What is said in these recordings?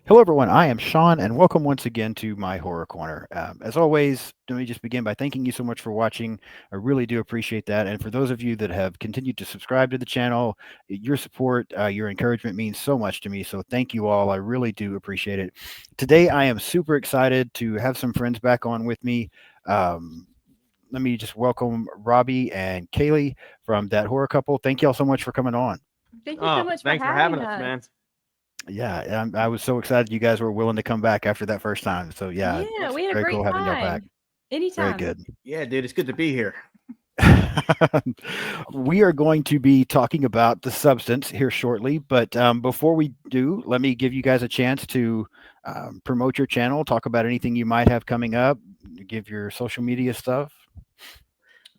Hello, everyone. I am Sean, and welcome once again to my Horror Corner. As always, let me just begin by thanking you so much for watching. I really do appreciate that. And for those of you that have continued to subscribe to the channel, your support, your encouragement means so much to me. So thank you all. I really do appreciate it. Today, I am super excited to have some friends back on with me. Um, Let me just welcome Robbie and Kayleigh from That Horror Couple. Thank you all so much for coming on. Thank you so Oh, much for thanks for having having us, us. man. Yeah, I was so excited you guys were willing to come back after that first time. So yeah, Yeah, it's we had a very great cool having y'all back. time. Very Anytime. good. Yeah, dude, it's good to be here. We are going to be talking about the substance here shortly, but before we do, let me give you guys a chance to promote your channel, talk about anything you might have coming up, give your social media stuff.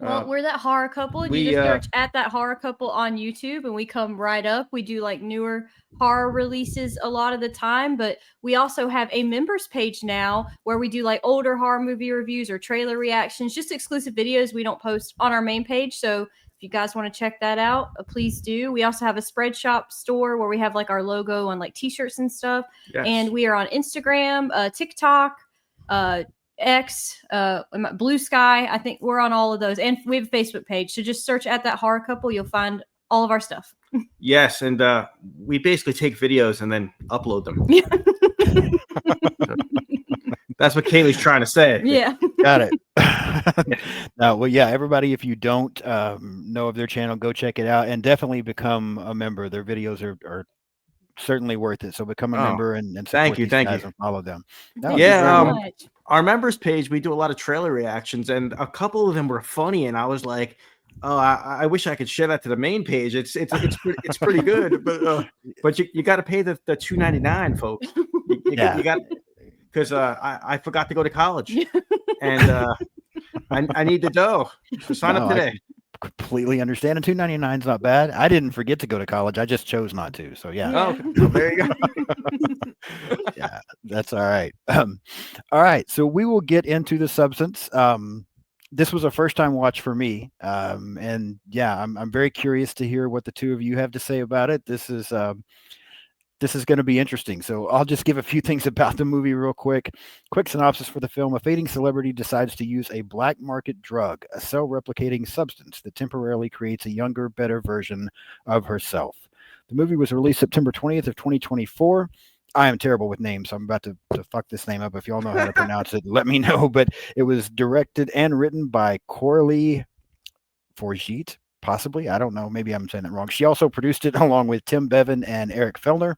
Well, Uh, we're That Horror Couple, and you we just search at That Horror Couple on YouTube, and we come right up. We do like newer horror releases a lot of the time, but we also have a members page now where we do like older horror movie reviews or trailer reactions, just exclusive videos we don't post on our main page. So if you guys want to check that out, please do. We also have a spread shop store where we have like our logo on like t-shirts and stuff. yes, And we are on Instagram, TikTok, uh, X, Blue Sky. I think we're on all of those, and we have a Facebook page. So just search at That Horror Couple. You'll find all of our stuff. yes, and we basically take videos and then upload them. So that's what Kayleigh's trying to say. Yeah. Got it. No, well, yeah, everybody, if you don't know of their channel, go check it out and definitely become a member. Their videos are certainly worth it. So become a Oh, member and thank support you, these thank you. guys and follow them. No, Thank you you're so very Yeah, welcome. much. our members page, we do a lot of trailer reactions, and a couple of them were funny, and I was like, "Oh, I wish I could share that to the main page. It's pretty good, but you got to pay the $2.99, folks. You Yeah. got because I forgot to go to college, and I need the dough. So sign up No, I today. completely understand. And 2.99 is not bad. I didn't forget to go to college. I just chose not to. So yeah. Oh, Yeah. okay. Well, there you go. Yeah, that's all right. All right, so we will get into the substance. This was a first time watch for me, and yeah, I'm very curious to hear what the two of you have to say about it. This is going to be interesting. So I'll just give a few things about the movie real quick. Quick synopsis for the film: a fading celebrity decides to use a black market drug, a cell replicating substance that temporarily creates a younger, better version of herself. The movie was released September 20th of 2024. I am terrible with names, so I'm about to fuck this name up. If y'all know how to pronounce it, let me know. But it was directed and written by Coralie Forgit, possibly. I don't know. Maybe I'm saying it wrong. She also produced it along with Tim Bevan and Eric Fellner.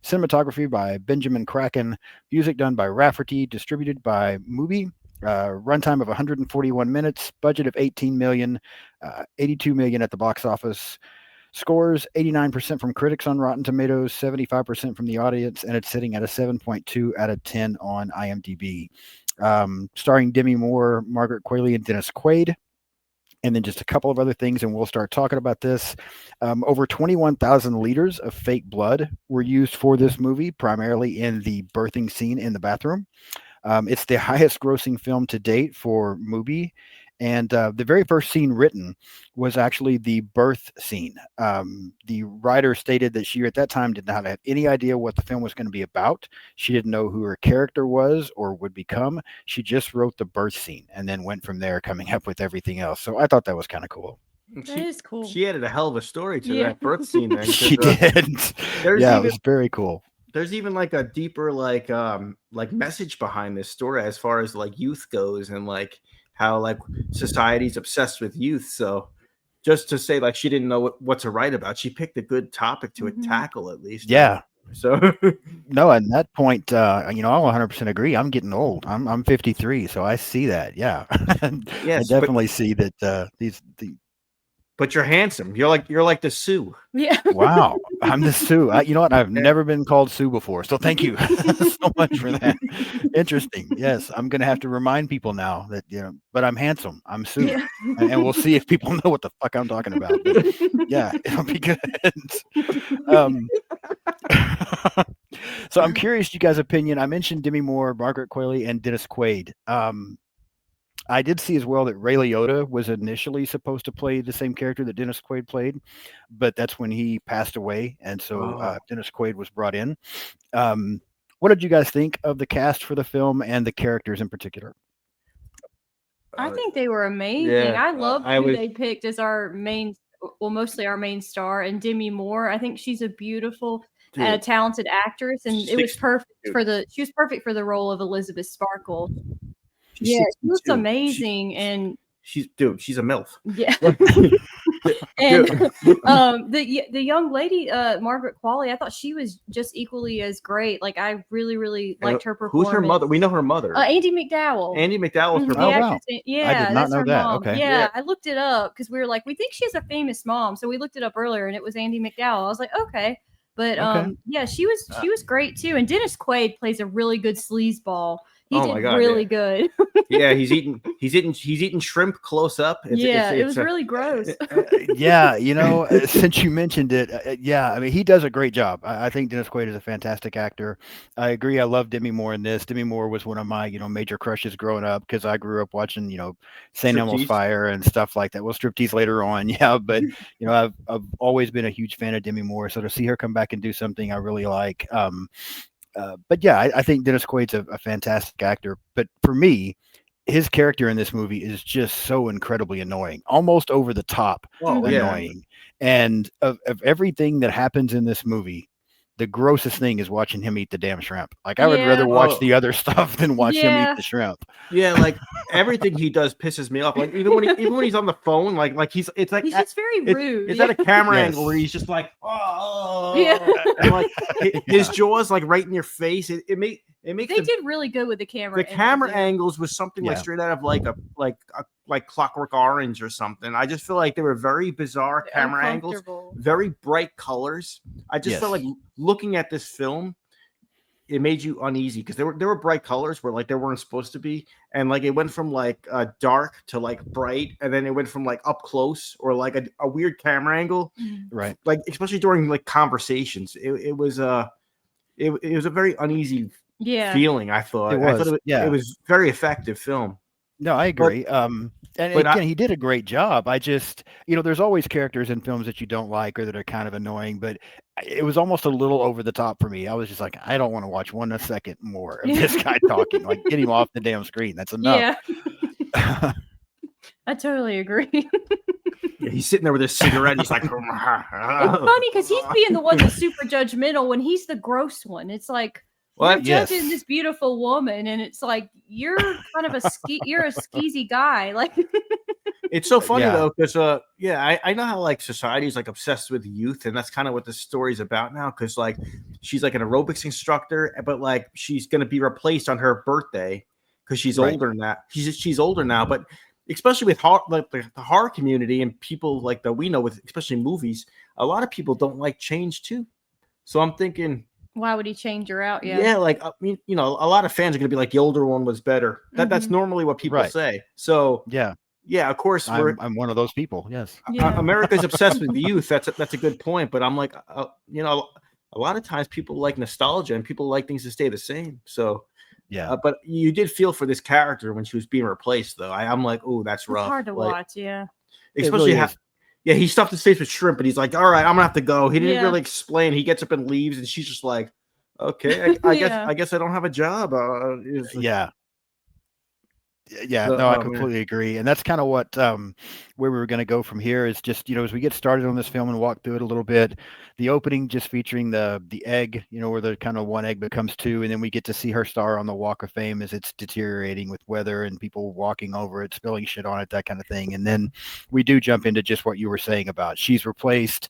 Cinematography by Benjamin Kraken. Music done by Rafferty. Distributed by Mubi. Runtime of 141 minutes. Budget of 18 million. 82 million at the box office. Scores 89% from critics on Rotten Tomatoes, 75% from the audience, and it's sitting at a 7.2 out of 10 on IMDb. Starring Demi Moore, Margaret Qualley, and Dennis Quaid. And then just a couple of other things, and we'll start talking about this. Over 21,000 liters of fake blood were used for this movie, primarily in the birthing scene in the bathroom. It's the highest grossing film to date for Mubi. And the very first scene written was actually the birth scene. The writer stated that she, at that time, did not have any idea what the film was going to be about. She didn't know who her character was or would become. She just wrote the birth scene and then went from there, coming up with everything else. So I thought that was kind of cool. That is cool. She added a hell of a story to Yeah. that birth scene then, She because did. there's Yeah, it even was very cool. there's even like a deeper like message behind this story as far as like youth goes, and like how like society's obsessed with youth. So just to say, like, she didn't know what to write about, she picked a good topic to Mhm. tackle at least. Yeah. So No, at that point, I'll 100% agree. I'm getting old. I'm 53, so I see that. Yeah, I yes, definitely see that. The but you're handsome. You're like the Sue. Yeah. Wow, I'm the Sue. You know what? I've Yeah. never been called Sue before, so thank you so much for that. Interesting. Yes, I'm gonna have to remind people now that but I'm handsome. I'm Sue, Yeah. and we'll see if people know what the fuck I'm talking about. But yeah, it'll be good. um, so I'm curious, you guys' opinion. I mentioned Demi Moore, Margaret Qualley, and Dennis Quaid. I did see as well that Ray Liotta was initially supposed to play the same character that Dennis Quaid played, but that's when he passed away, and so Oh, Dennis Quaid was brought in. Um, what did you guys think of the cast for the film and the characters in particular? I think they were amazing. Yeah, I loved I who was they picked as our main, well, mostly our main star, and Demi Moore. I think she's a beautiful, dude. talented actress, and it was perfect Dude. she was perfect for the role of Elizabeth Sparkle. She's Yeah, she looks 62. amazing, and She's a MILF. yeah. Dude. The young lady, Margaret Qualley, I thought she was just equally as great. Like I really liked her performance. Who's her mother? We know her mother. Andy McDowell. Andy McDowell's her The Oh, mother. wow. actress, I did not that's know her that. mom. Okay. Yeah, Yeah. I looked it up because we were like, we think she has a famous mom, so we looked it up earlier, and it was Andy McDowell. I was like, okay, but Okay. yeah, she was great too. And Dennis Quaid plays a really good sleazeball. He Oh my did God, really yeah. good. Yeah, he's eating shrimp close up. It was really gross. Yeah, since you mentioned it, yeah, I mean, he does a great job. I think Dennis Quaid is a fantastic actor. I agree. I love Demi Moore in this. Demi Moore was one of my, major crushes growing up because I grew up watching, St. Elmo's Striptease. Fire and stuff like that. Well, striptease later on, yeah, but I've always been a huge fan of Demi Moore. So to see her come back and do something I really like, but yeah, I think Dennis Quaid's a fantastic actor. But for me, his character in this movie is just so incredibly annoying, almost over the top Oh yeah. annoying. And of everything that happens in this movie, the grossest thing is watching him eat the damn shrimp. Like I would Yeah. rather watch Oh. the other stuff than watch him eat Yeah. the shrimp. Yeah, like everything he does pisses me off. Like even when he's on the phone, like it's like He's just very rude. it's at a camera Yes. angle where he's just like, oh, Yeah. and like his jaws like right in your face. It makes They did really good with the camera. the camera angles, yeah. angles was something like Yeah. straight out of like Clockwork Orange or something. I just feel like they were very bizarre camera angles, Uncomfortable. very bright colors. I just felt like looking at this film, it made you uneasy because there were bright colors where like they weren't supposed to be, and like it went from like dark to like bright, and then it went from like up close or like a weird camera angle, Right. like especially during like conversations. It was a very uneasy Yeah. feeling. I thought it was very effective film. No, I agree. And but again, he did a great job. I just, there's always characters in films that you don't like or that are kind of annoying, but it was almost a little over the top for me. I was just like, I don't want to watch 1 second more of this guy talking. Like, get him off the damn screen. That's enough. Yeah. I totally agree. Yeah, he's sitting there with his cigarette. And he's like, It's funny because he's being the one that's super judgmental when he's the gross one. It's like, Well, we're judging this beautiful woman, and it's like you're kind of you're a skeezy guy. Like, it's so funny Yeah. though, because I know how like society is like obsessed with youth, and that's kind of what this story's about now. Because like she's like an aerobics instructor, but like she's gonna be replaced on her birthday because she's Right. older now. She's older now, but especially with like the horror community and people like that we know with especially movies, a lot of people don't like change too. So I'm thinking, why would he change her out? Yeah. yeah, like I mean, a lot of fans are gonna be like the older one was better. That's normally what people Right. say. So Yeah. yeah, of course I'm one of those people. Yes. Yeah. America's obsessed with youth. That's a good point. But I'm like, a lot of times people like nostalgia and people like things to stay the same. So Yeah. but you did feel for this character when she was being replaced, though. I'm like, oh, that's It's rough. hard to Like, watch. Yeah. especially really is. yeah, he stuffed his face with shrimp, but he's like, all right, I'm gonna have to go. He didn't Yeah. really explain. He gets up and leaves, and she's just like, okay, I Yeah. guess I don't have a job. Yeah. Yeah, So- no, I oh, man. completely agree. And that's kind of what where we were going to go from here is just, as we get started on this film and walk through it a little bit, the opening just featuring the egg, where the kind of one egg becomes two, and then we get to see her star on the Walk of Fame as it's deteriorating with weather and people walking over it, spilling shit on it, that kind of thing. And then we do jump into just what you were saying about she's replaced.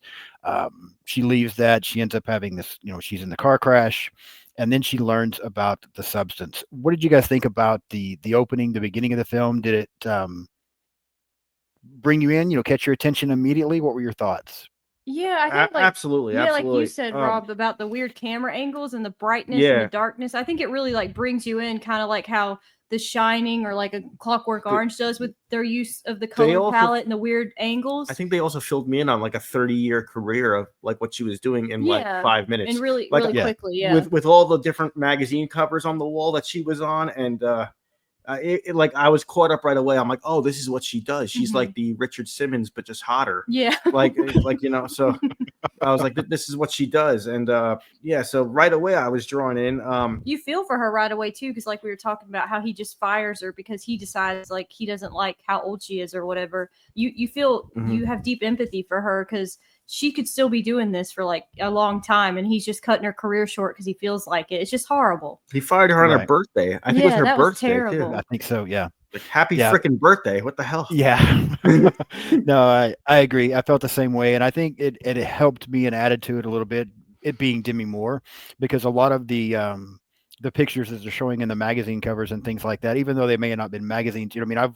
She leaves that. She ends up having this, she's in the car crash. And then she learns about the substance. What did you guys think about the opening, the beginning of the film? Did it bring you in, catch your attention immediately? What were your thoughts? Yeah, I think like absolutely, yeah, absolutely. like you said, Rob, about the weird camera angles and the brightness and Yeah. the darkness. I think it really like brings you in, kind of like how The Shining or like a Clockwork Orange does with their use of the color also- palette and the weird angles. I think they also filled me in on like a 30-year career of like what she was doing in like Yeah. 5 minutes. and really, like, really yeah. quickly, yeah. with all the different magazine covers on the wall that she was on, and like I was caught up right away. I'm like, oh, this is what she does. She's Mhm. like the Richard Simmons, but just hotter. Yeah. Like so I was like, this is what she does. And yeah, so right away I was drawn in. You feel for her right away too, because like we were talking about how he just fires her because he decides like he doesn't like how old she is or whatever. You feel you have deep empathy for her because she could still be doing this for like a long time, and he's just cutting her career short because he feels like it. It's just horrible. He fired her on her Right. birthday. I think it was Yeah, her that was birthday too. terrible. I think so. Yeah. Like, happy Yeah. freaking birthday. What the hell? Yeah. No, I agree. I felt the same way. And I think it helped me and added to it a little bit, it being Demi Moore, because a lot of the pictures that they're showing in the magazine covers and things like that, even though they may have not been magazines, you know, I mean,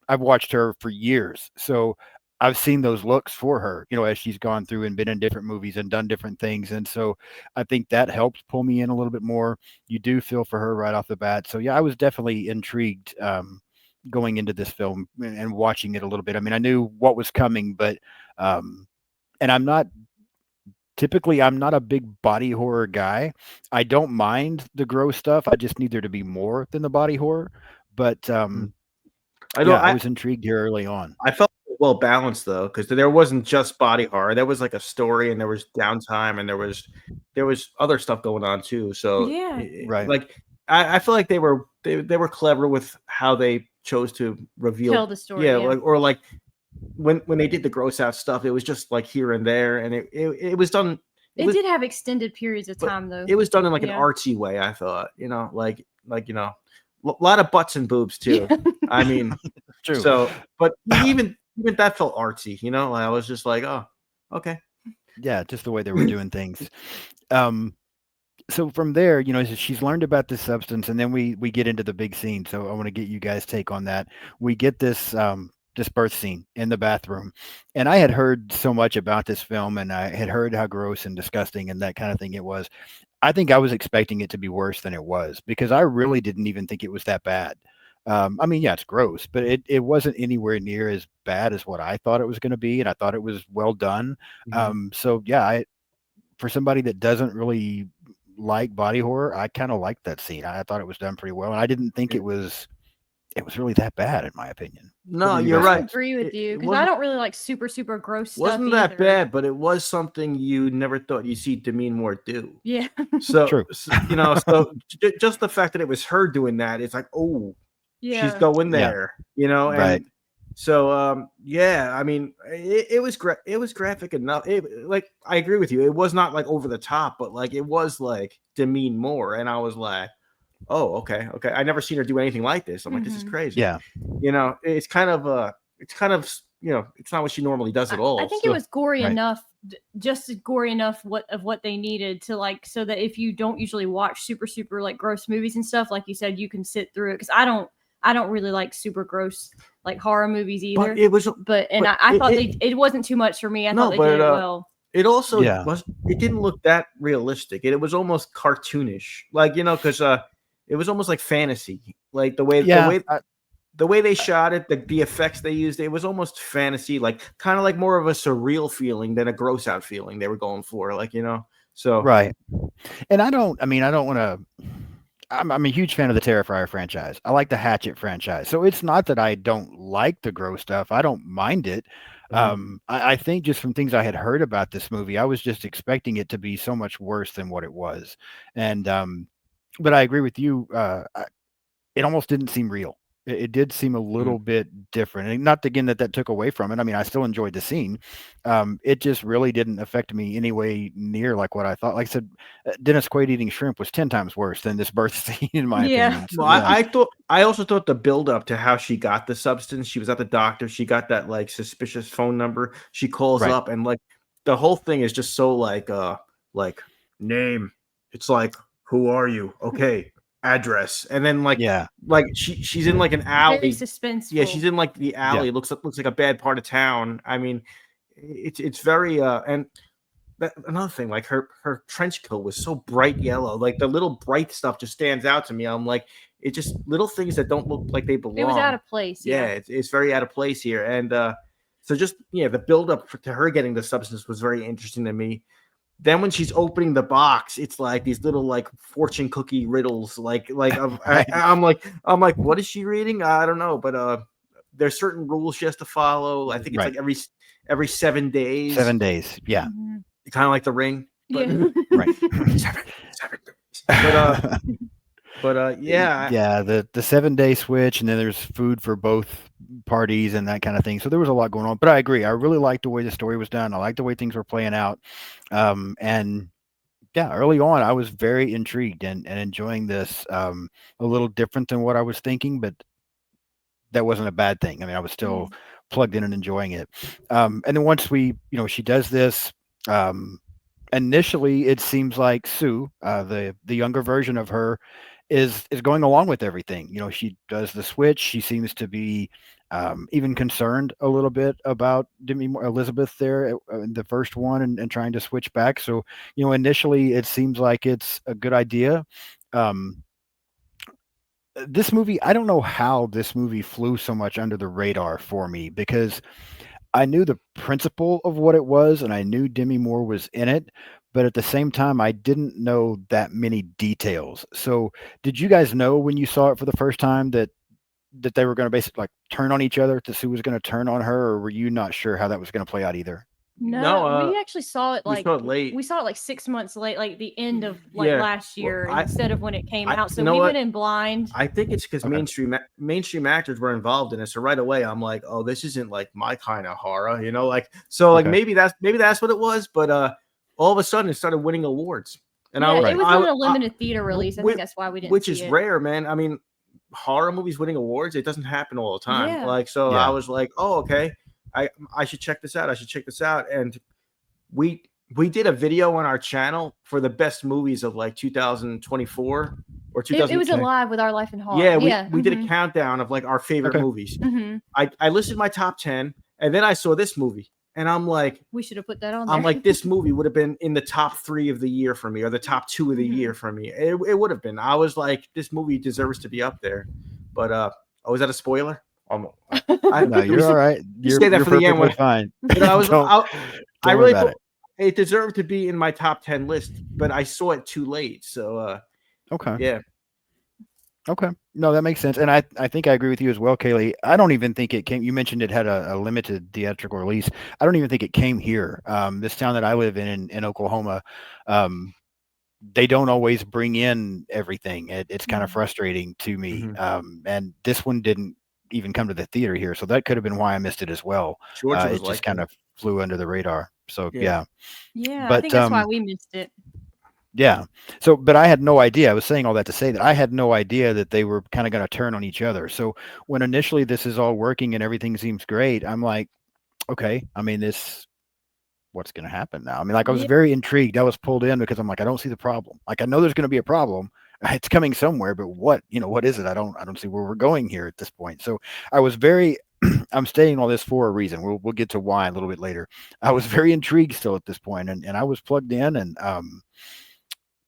I've watched her for years. So I've seen those looks for her, you know, as she's gone through and been in different movies and done different things. And so I think that helps pull me in a little bit more. You do feel for her right off the bat. So yeah, I was definitely intrigued going into this film and watching it a little bit. I mean, I knew what was coming, but and I'm not a big body horror guy. I don't mind the gross stuff. I just need there to be more than the body horror. But I don't. yeah, I was intrigued here early on. I felt well balanced though, because there wasn't just body horror. There was like a story, and there was downtime, and there was other stuff going on too. So Yeah. Right. like I feel like they were clever with how they chose to reveal Tell the story, Yeah, yeah. like, or like when they did the gross out stuff, it was just like here and there, and it was done. It did have extended periods of but time though. It was done in like an Yeah. artsy way. I thought, like you know, a lot of butts and boobs too. I mean, True. so, but even that felt artsy, I was just like, oh, okay. Yeah, just the way they were doing things. So from there, you know, she's learned about this substance, and then we get into the big scene. So I want to get you guys' take on that. We get this birth scene in the bathroom, and I had heard so much about this film, and I had heard how gross and disgusting and that kind of thing it was. I think I was expecting it to be worse than it was because I really didn't even think it was that bad. I mean, yeah, it's gross, but it wasn't anywhere near as bad as what I thought it was going to be, and I thought it was well done. So yeah, for somebody that doesn't really like body horror, I kind of liked that scene. I thought it was done pretty well, and I didn't think it was really that bad in my opinion. No, What do you you're guys I right. think? agree with you It because I wasn't don't really like super gross stuff. wasn't that either. bad, but it was something you never thought you'd see Demi Moore do. Yeah. So, True. so just the fact that it was her doing that, it's like, oh, Yeah. she's going Yeah. there, Right. and so yeah, I mean, it was it was graphic enough. Like, I agree with you, it was not like over the top, but like it was like Demi Moore, and I was like, oh, okay, I never seen her do anything like this. I'm like, this is crazy. Yeah. It's kind of it's not what she normally does at all. I think so- it was gory Right. enough, just gory enough what they needed to like, so that if you don't usually watch super like gross movies and stuff, like you said, you can sit through it. Because I don't really like super gross like horror movies either. But it was, But but I thought it- it wasn't too much for me. I No, thought they but, did it well. it also Yeah. it didn't look that realistic. It was almost cartoonish, like, because it was almost like fantasy, like the way Yeah. the way they shot it, the effects they used, it was almost fantasy, like kind of like more of a surreal feeling than a gross out feeling they were going for, like, so Right. And I don't want to. I'm a huge fan of the Terrifier franchise. I like the Hatchet franchise. So it's not that I don't like the gross stuff. I don't mind it. I think just from things I had heard about this movie, I was just expecting it to be so much worse than what it was. And but I agree with you. It almost didn't seem real. It did seem a little bit different, and not again that took away from it. I mean, I still enjoyed the scene. It just really didn't affect me any way near like what I thought. Like I said, Dennis Quaid eating shrimp was 10 times worse than this birth scene, in my Yeah. opinion. So, Well, yeah. I also thought the build up to how she got the substance. She was at the doctor. She got that like suspicious phone number. She calls Right. up, and like the whole thing is just so like name. It's like, who are you? Okay, address, and then like Yeah. she's in like an Very alley. suspenseful. Yeah, she's in like the alley. Yeah. It looks like a bad part of town. I mean, it's very and another thing, like her trench coat was so bright yellow. Like the little bright stuff just stands out to me. I'm like, it just little things that don't look like they belong. It was out of place. Yeah, it's very out of place here. And so just the build up to her getting the substance was very interesting to me. Then when she's opening the box, it's like these little like fortune cookie riddles. Like Right. I'm like, what is she reading? I don't know, but there's certain rules she has to follow. I think it's Right. like every 7 days. 7 days. Yeah. Mhm. kind of like The Ring, but Yeah. Right. seven days. But yeah, Yeah, the 7 day switch, and then there's food for both parties and that kind of thing. So there was a lot going on. But I agree. I really liked the way the story was done. I liked the way things were playing out. And yeah, early on, I was very intrigued and enjoying this. A little different than what I was thinking, but that wasn't a bad thing. I mean, I was still plugged in and enjoying it. And then once she does this. Initially, it seems like Sue, the younger version of her, is going along with everything. She does the switch. She seems to be even concerned a little bit about Demi Moore, Elizabeth there in the first one, and trying to switch back. So initially it seems like it's a good idea. Um, this movie, I don't know how this movie flew so much under the radar for me because I knew the principle of what it was, and I knew Demi Moore was in it, but at the same time, I didn't know that many details. So, did you guys know when you saw it for the first time that they were going to basically like turn on each other? That Sue was going to turn on her, or were you not sure how that was going to play out either? No, we actually saw it we like saw it late. we saw it like 6 months late, like the end of like Yeah, last year instead of when it came I out. So you know we what? went in blind. I think it's because Okay. mainstream actors were involved in it. So right away, I'm like, oh, this isn't like my kind of horror, like Okay. maybe that's what it was. But all of a sudden, it started winning awards, and Yeah, Right. it was in a limited theater release. I think whi- that's why we didn't which see is it. rare, man. I mean, horror movies winning awards, it doesn't happen all the time. Yeah. Like, so I Yeah. was like, oh, okay, I should check this out. I should check this out, and we did a video on our channel for the best movies of like 2024 or It 2000. was alive with Our Life in Horror. Yeah, Yeah. we did a countdown of like our favorite Okay. movies. Mhm. I listed my top 10, and then I saw this movie, and I'm like, We should have put that on there. this movie would have been in the top 3 of the year for me, or the top 2 of the year for me. It would have been. I was like, this movie deserves to be up there. But oh, is that a spoiler? No, Let me you're all right. say that You're for the end. perfectly fine. But I was Don't I worry really about thought it. it deserved to be in my top 10 list, but I saw it too late. So Okay. yeah. Okay. No, that makes sense. And I think I agree with you as well, Kayleigh. I don't even think it came. You mentioned it had a limited theatrical release. I don't even think it came here. This town that I live in Oklahoma, they don't always bring in everything. It's kind of frustrating to me. And this one didn't even come to the theater here. So that could have been why I missed it as well. Georgia was It just like kind that. of flew under the radar. So, Yeah. Yeah, I But, think that's why we missed it. yeah. So, but I had no idea. I was saying all that to say that I had no idea that they were kind of going to turn on each other. So when initially this is all working and everything seems great, I'm like, okay, I mean, what's going to happen now? I mean, like I was Yeah. very intrigued. I was pulled in because I'm like, I don't see the problem. Like I know there's going to be a problem. It's coming somewhere, but what is it? I don't see where we're going here at this point. So I was very, I'm saying all this for a reason. We'll get to why a little bit later. I was very intrigued still at this point, and I was plugged in, and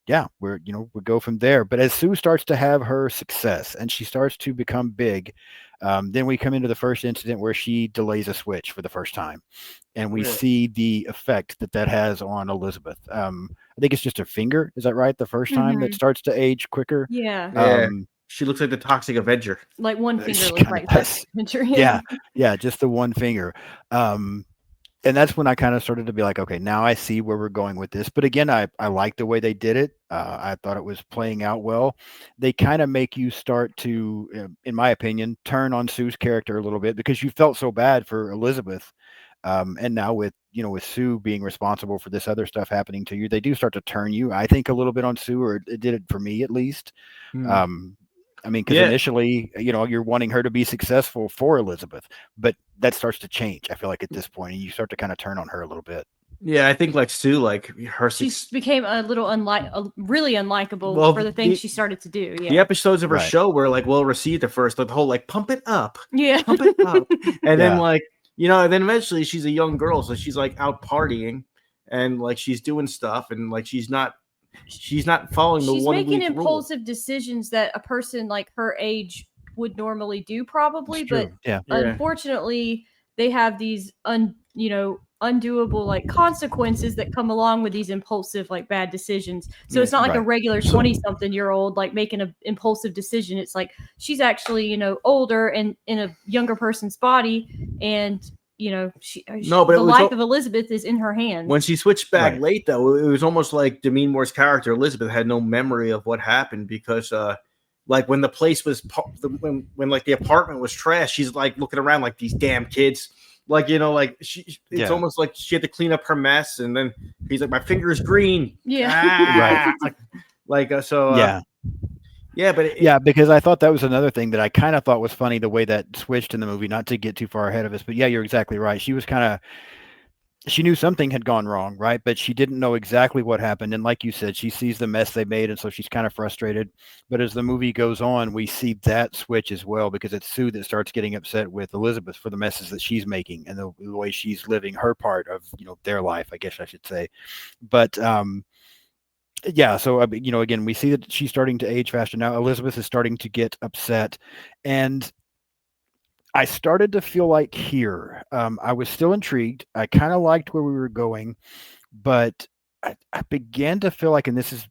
yeah, we go from there. But as Sue starts to have her success and she starts to become big, then we come into the first incident where she delays a switch for the first time, and we see the effect that has on Elizabeth. I think it's just her finger. Is that right? The first time that starts to age quicker. Yeah. Yeah. She looks like the Toxic Avenger. Like one finger She looks kinda like does. that. Yeah, just the one finger. And that's when I kind of started to be like, okay, now I see where we're going with this. But again, I like the way they did it. I thought it was playing out well. They kind of make you start to, in my opinion, turn on Sue's character a little bit because you felt so bad for Elizabeth. And now with Sue being responsible for this other stuff happening to you, they do start to turn you, I think, a little bit on Sue, or it did it for me at least. I mean, because initially, you're wanting her to be successful for Elizabeth, but that starts to change. I feel like at this point, and you start to kind of turn on her a little bit. Yeah, I think like Sue, like her She became a little really unlikable for the things she started to do. Yeah. The episodes of her Right. show were like well received at first, like the whole like pump it up, Yeah. pump it up, and then Yeah. like and then eventually she's a young girl, so she's like out partying and like she's doing stuff and like she's not following the She's one making week impulsive decisions that a person like her age would normally do, probably, It's but true. Yeah. unfortunately they have these undoable like consequences that come along with these impulsive like bad decisions. So it's not like a Right. regular 20-something-year-old like making an impulsive decision. It's like she's actually older and in a younger person's body, and No, but the life of Elizabeth is in her hands. When she switched back Right. late, though, it was almost like Demi Moore's character Elizabeth had no memory of what happened because, like when the place was when like the apartment was trash, she's like looking around like these damn kids, like like it's almost like she had to clean up her mess, and then he's like, my finger's green, Right. Yeah. Yeah, but Yeah, because I thought that was another thing that I kind of thought was funny, the way that switched in the movie, not to get too far ahead of us, but yeah, you're exactly right. She knew something had gone wrong, right? But she didn't know exactly what happened. And like you said, she sees the mess they made, and so she's kind of frustrated. But as the movie goes on, we see that switch as well, because it's Sue that starts getting upset with Elizabeth for the messes that she's making and the way she's living her part of, their life, I guess I should say. But yeah, so again, we see that she's starting to age faster now. Elizabeth is starting to get upset, and I started to feel like here, I was still intrigued. I kind of liked where we were going, but I began to feel like, and this is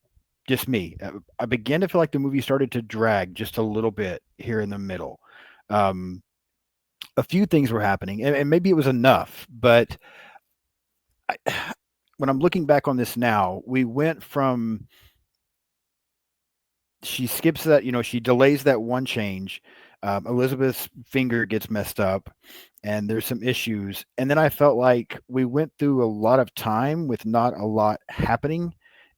just me, I began to feel like the movie started to drag just a little bit here in the middle. Um, a few things were happening, and maybe it was enough, but I, when I'm looking back on this now, we went from she skips that, she delays that one change. Elizabeth's finger gets messed up, and there's some issues. And then I felt like we went through a lot of time with not a lot happening.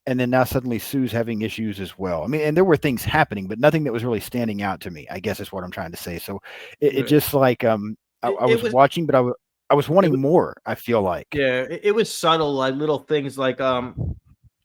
And then now suddenly Sue's having issues as well. I mean, and there were things happening, but nothing that was really standing out to me, I guess is what I'm trying to say. So it just like, I was watching, but I was wanting more, I feel like. Yeah, it was subtle, like little things like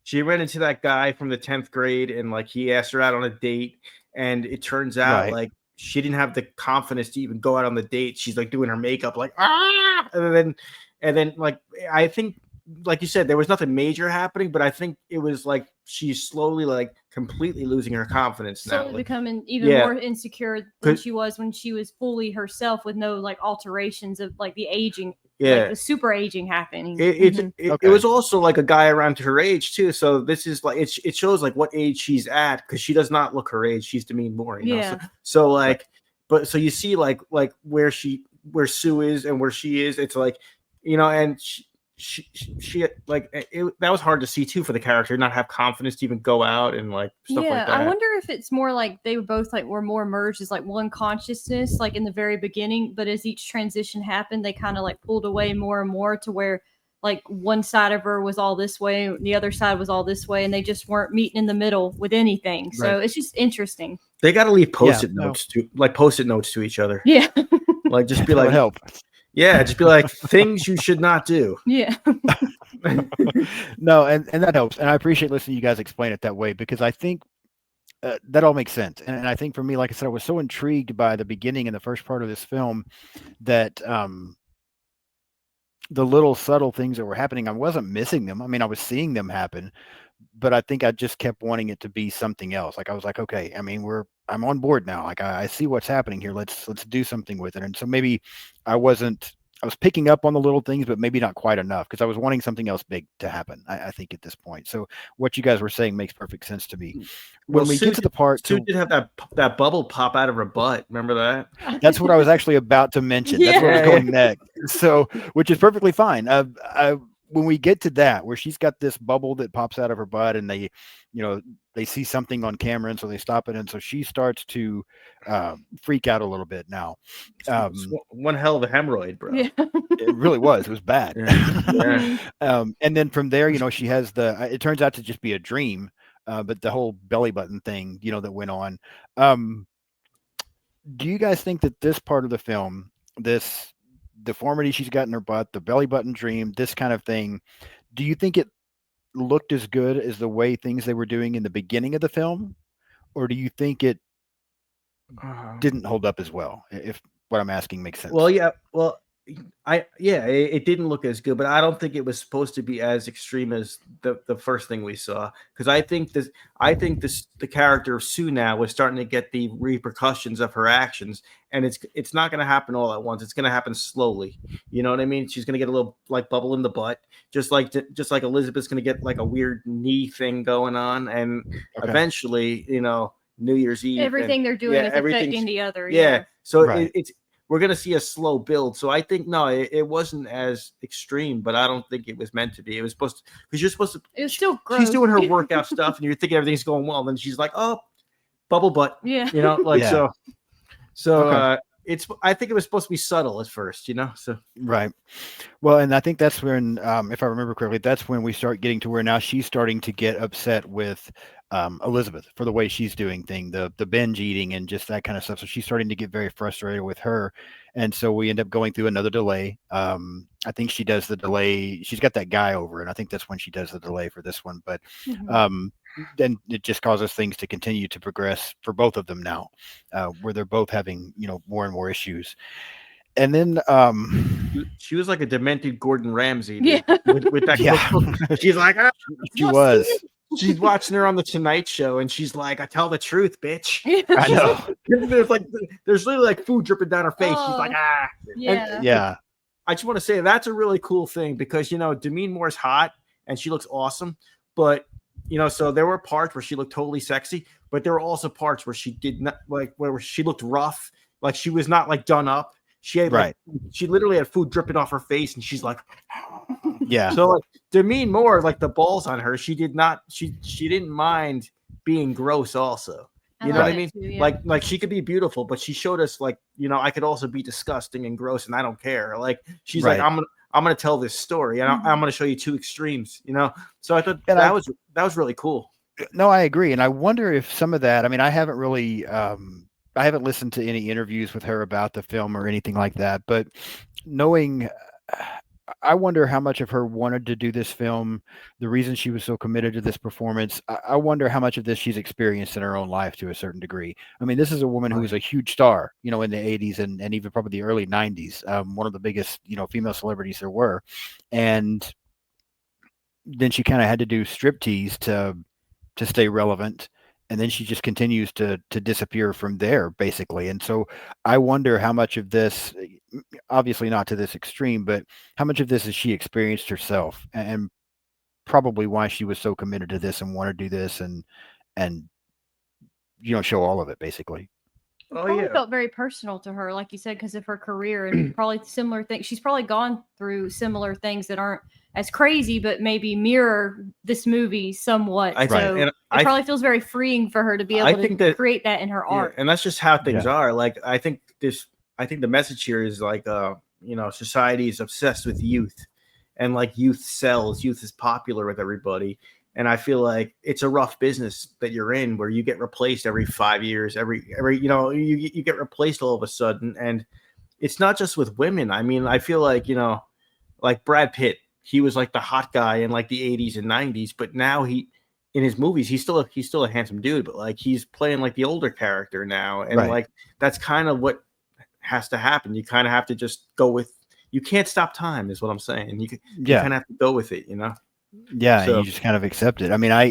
she ran into that guy from the 10th grade, and like he asked her out on a date, and it turns out like she didn't have the confidence to even go out on the date. She's like doing her makeup like and then like I think, like you said, there was nothing major happening, but I think it was like she's slowly like completely losing her confidence now, slowly becoming even more insecure than she was when she was fully herself, with no like alterations of like the aging, like the super aging happening. It was also like a guy around her age too, so this is like it shows like what age she's at, because she does not look her age. She's Demi Moore, you know? So like, but so you see like where Sue is and where she is. It's like, and she like that was hard to see too, for the character not have confidence to even go out and like stuff like that. I wonder if it's more like they were both like were more merged as like one consciousness, like in the very beginning, but as each transition happened, they kind of like pulled away more and more to where like one side of her was all this way, the other side was all this way, and they just weren't meeting in the middle with anything. So it's just interesting. They got to leave post-it notes to each other. Yeah. Like just be like, help. Yeah, just be like, things you should not do. Yeah. No, and that helps. And I appreciate listening to you guys explain it that way, because I think that all makes sense. And I think for me, like I said, I was so intrigued by the beginning and the first part of this film that the little subtle things that were happening, I wasn't missing them. I mean, I was seeing them happen, but I think I just kept wanting it to be something else. Like I was like, okay, I mean, I'm on board now. Like I see what's happening here. Let's do something with it. And so maybe I was picking up on the little things, but maybe not quite enough, because I was wanting something else big to happen, I think, at this point. So what you guys were saying makes perfect sense to me. When we get to the part, Sue did have that bubble pop out of her butt. Remember that? That's what I was actually about to mention. That's where I was going next. So, which is perfectly fine. When we get to that, where she's got this bubble that pops out of her butt, and they see something on camera, and so they stop it, and so she starts to freak out a little bit now. One hell of a hemorrhoid, bro. Yeah. It really was. It was bad. Yeah. And then from there, she has it turns out to just be a dream, but the whole belly button thing, that went on. Do you guys think that this part of the film, this deformity she's got in her butt, the belly button dream, this kind of thing, do you think it looked as good as the way things they were doing in the beginning of the film, or do you think it didn't hold up as well, if what I'm asking makes sense? Well, yeah. Well, it didn't look as good, but I don't think it was supposed to be as extreme as the first thing we saw, because I think the character of Sue now was starting to get the repercussions of her actions, and it's not going to happen all at once. It's going to happen slowly. You know what I mean? She's going to get a little like bubble in the butt, just like Elizabeth's going to get like a weird knee thing going on, and eventually, New Year's Eve, everything they're doing is affecting the other. Yeah. So right. it's. we're gonna see a slow build. So I think no, it wasn't as extreme, but I don't think it was meant to be. It was supposed to, because you're supposed to. It was still She's gross. doing her workout stuff, and you're thinking everything's going well. And then she's like, "Oh, bubble butt," Yeah. like Yeah. so. So Okay. it's. I think it was supposed to be subtle at first, So Right. Well, and I think that's when, if I remember correctly, that's when we start getting to where now she's starting to get upset with Elizabeth for the way she's doing the binge eating and just that kind of stuff. So she's starting to get very frustrated with her, and so we end up going through another delay. I think she does the delay. She's got that guy over, and I think that's when she does the delay for this one. But Mhm. then it just causes things to continue to progress for both of them now, where they're both having more and more issues. And then she was like a demented Gordon Ramsay, Yeah. dude, with that yeah, cookbook. She's like, she was. she's watching her on the Tonight Show, and she's like, "I tell the truth, bitch." I She's know. there's literally like food dripping down her face. She's like, Oh, ah. yeah. And Yeah. I just want to say that's a really cool thing because Demi Moore's hot and she looks awesome, but so there were parts where she looked totally sexy, but there were also parts where she did not where she looked rough, like she was not like done up. She had Right. she literally had food dripping off her face, and she's like, Yeah. so like Demi Moore, like the balls on her, she didn't mind being gross also. I You know like what I that mean? too, yeah. Like she could be beautiful, but she showed us like, I could also be disgusting and gross and I don't care. Like she's like, Right. I'm gonna tell this story and I'm gonna show you two extremes. So I thought And that was really cool. no, I agree. And I wonder if some of that, I mean, I haven't really I haven't listened to any interviews with her about the film or anything like that, but knowing I wonder how much of her wanted to do this film, the reason she was so committed to this performance. I wonder how much of this she's experienced in her own life to a certain degree. I mean, this is a woman who was a huge star, in the 80s and even probably the early 90s, one of the biggest, female celebrities there were. And then she kind of had to do striptease to stay relevant, and then she just continues to disappear from there basically. And so I wonder how much of this, obviously not to this extreme, but how much of this is she experienced herself, and probably why she was so committed to this and want to do this and show all of it basically. Oh Probably yeah. felt very personal to her, like you said, because of her career and probably similar things. She's probably gone through similar things that aren't as crazy, but maybe mirror this movie somewhat. I So think, and it probably feels very freeing for her to be I able think to that create that in her yeah, art. and that's just how things Yeah. are. Like I think the message here is like society is obsessed with youth, and like youth sells, youth is popular with everybody. And I feel like it's a rough business that you're in where you get replaced every 5 years, every you get replaced all of a sudden. And it's not just with women. I mean, I feel like, like Brad Pitt, he was like the hot guy in like the 80s and 90s, but now in his movies, he's still a handsome dude, but like he's playing like the older character now. And Right. like that's kind of what has to happen. You kind of have to just go with, you can't stop time is what I'm saying. You Yeah. kind of have to go with it, Yeah, and So- you just kind of accept it. I mean, I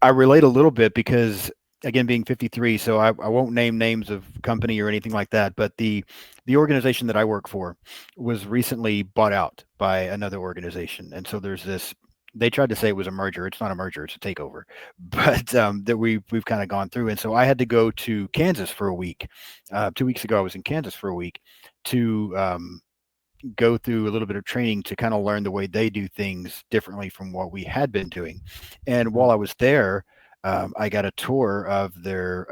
relate a little bit because, again, being 53, so I won't name names of company or anything like that, but the organization that I work for was recently bought out by another organization, and so there's this. They tried to say it was a merger. It's not a merger. It's a takeover. But that we've kind of gone through, and so I had to go to Kansas for a week. 2 weeks ago, I was in Kansas for a week to go through a little bit of training to kind of learn the way they do things differently from what we had been doing. And while I was there, I got a tour of their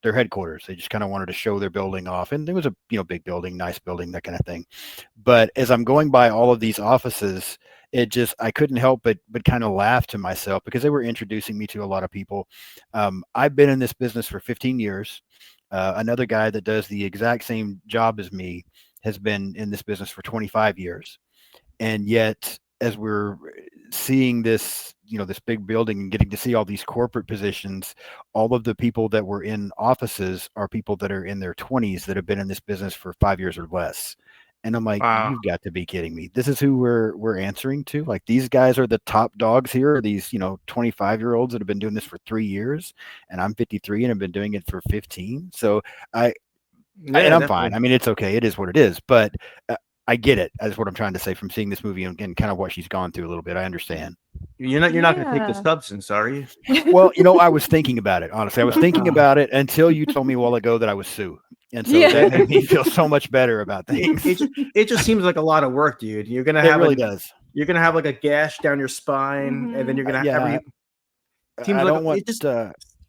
headquarters. They just kind of wanted to show their building off, and there was a big building, nice building, that kind of thing. But as I'm going by all of these offices, I couldn't help but kind of laugh to myself because they were introducing me to a lot of people. I've been in this business for 15 years. Another guy that does the exact same job as me has been in this business for 25 years. And yet, as we're seeing this, this big building and getting to see all these corporate positions, all of the people that were in offices are people that are in their 20s that have been in this business for 5 years or less. And I'm like, Wow. you've got to be kidding me. This is who we're answering to. Like, these guys are the top dogs here. These, 25-year-olds that have been doing this for 3 years, and I'm 53 and have been doing it for 15. So and I'm definitely. fine. I mean, it's okay. It is what it is. But I get it. That's what I'm trying to say from seeing this movie and kind of what she's gone through a little bit. I understand. You're not going to take the Yeah. substance, are you? Well, I was thinking about it, honestly. I was thinking Uh, about it until you told me a while ago that I was Sue. And so Yeah. that it, made me feel so much better about it, things. it, ju- it just seems like a lot of work, dude. It really does. You're gonna have like a gash down your spine, and then Mhm. you're gonna Yeah, every seems I like don't want it just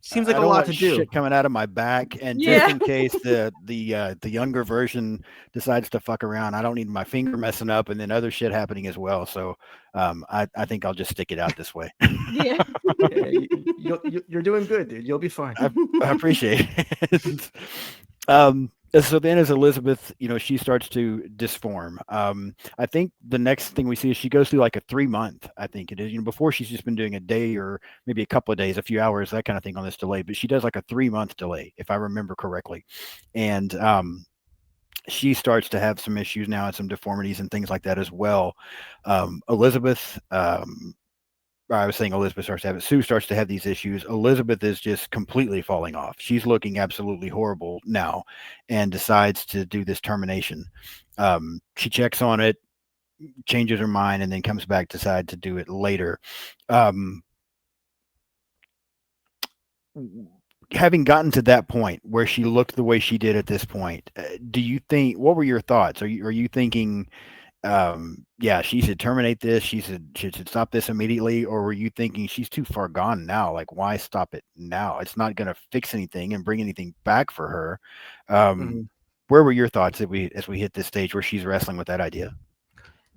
seems like I a don't lot want to do. shit coming out of my back, and just Yeah. in case the younger version decides to fuck around, I don't need my finger messing up and then other shit happening as well. So I think I'll just stick it out this way. Yeah. Yeah, you're doing good, dude. You'll be fine. I appreciate it. So then, as Elizabeth, she starts to disform. I think the next thing we see is she goes through like a 3 month. I think it is. Before she's just been doing a day or maybe a couple of days, a few hours, that kind of thing on this delay. But she does like a 3 month delay, if I remember correctly, and she starts to have some issues now and some deformities and things like that as well. Elizabeth. I was saying Elizabeth starts to have it. Sue starts to have these issues. Elizabeth is just completely falling off. She's looking absolutely horrible now and decides to do this termination. She checks on it, changes her mind, and then comes back, decide to do it later. Um, Having gotten to that point where she looked the way she did at this point, do you think, what were your thoughts? Are you thinking, yeah, she should terminate this, she should stop this immediately, or were you thinking she's too far gone now, like why stop it now? It's not going to fix anything and bring anything back for her. Mhm. Where were your thoughts as we hit this stage where she's wrestling with that idea?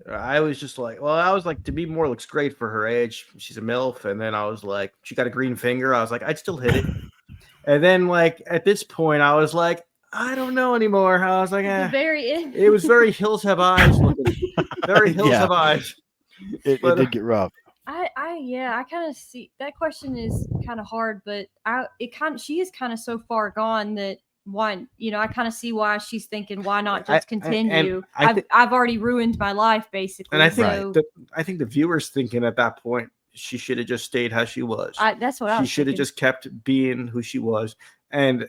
I was just like, well, I was like, Demi Moore looks great for her age. She's a MILF. And then I was like, she got a green finger. I was like, I'd still hit it. And then, like, at this point, I was like, I don't know anymore. I was like, The very end. it was very Hills Have Eyes looking. Very Hills Yeah, Have Eyes. it But did get rough. I kind of see that question is kind of hard, but she is kind of so far gone that I kind of see why she's thinking, why not I, just and continue? I think, I've already ruined my life and I basically. think Right. So I think the viewers thinking at that point she should have just stayed how she was. that's what I She was should have thinking. just kept being who she was. And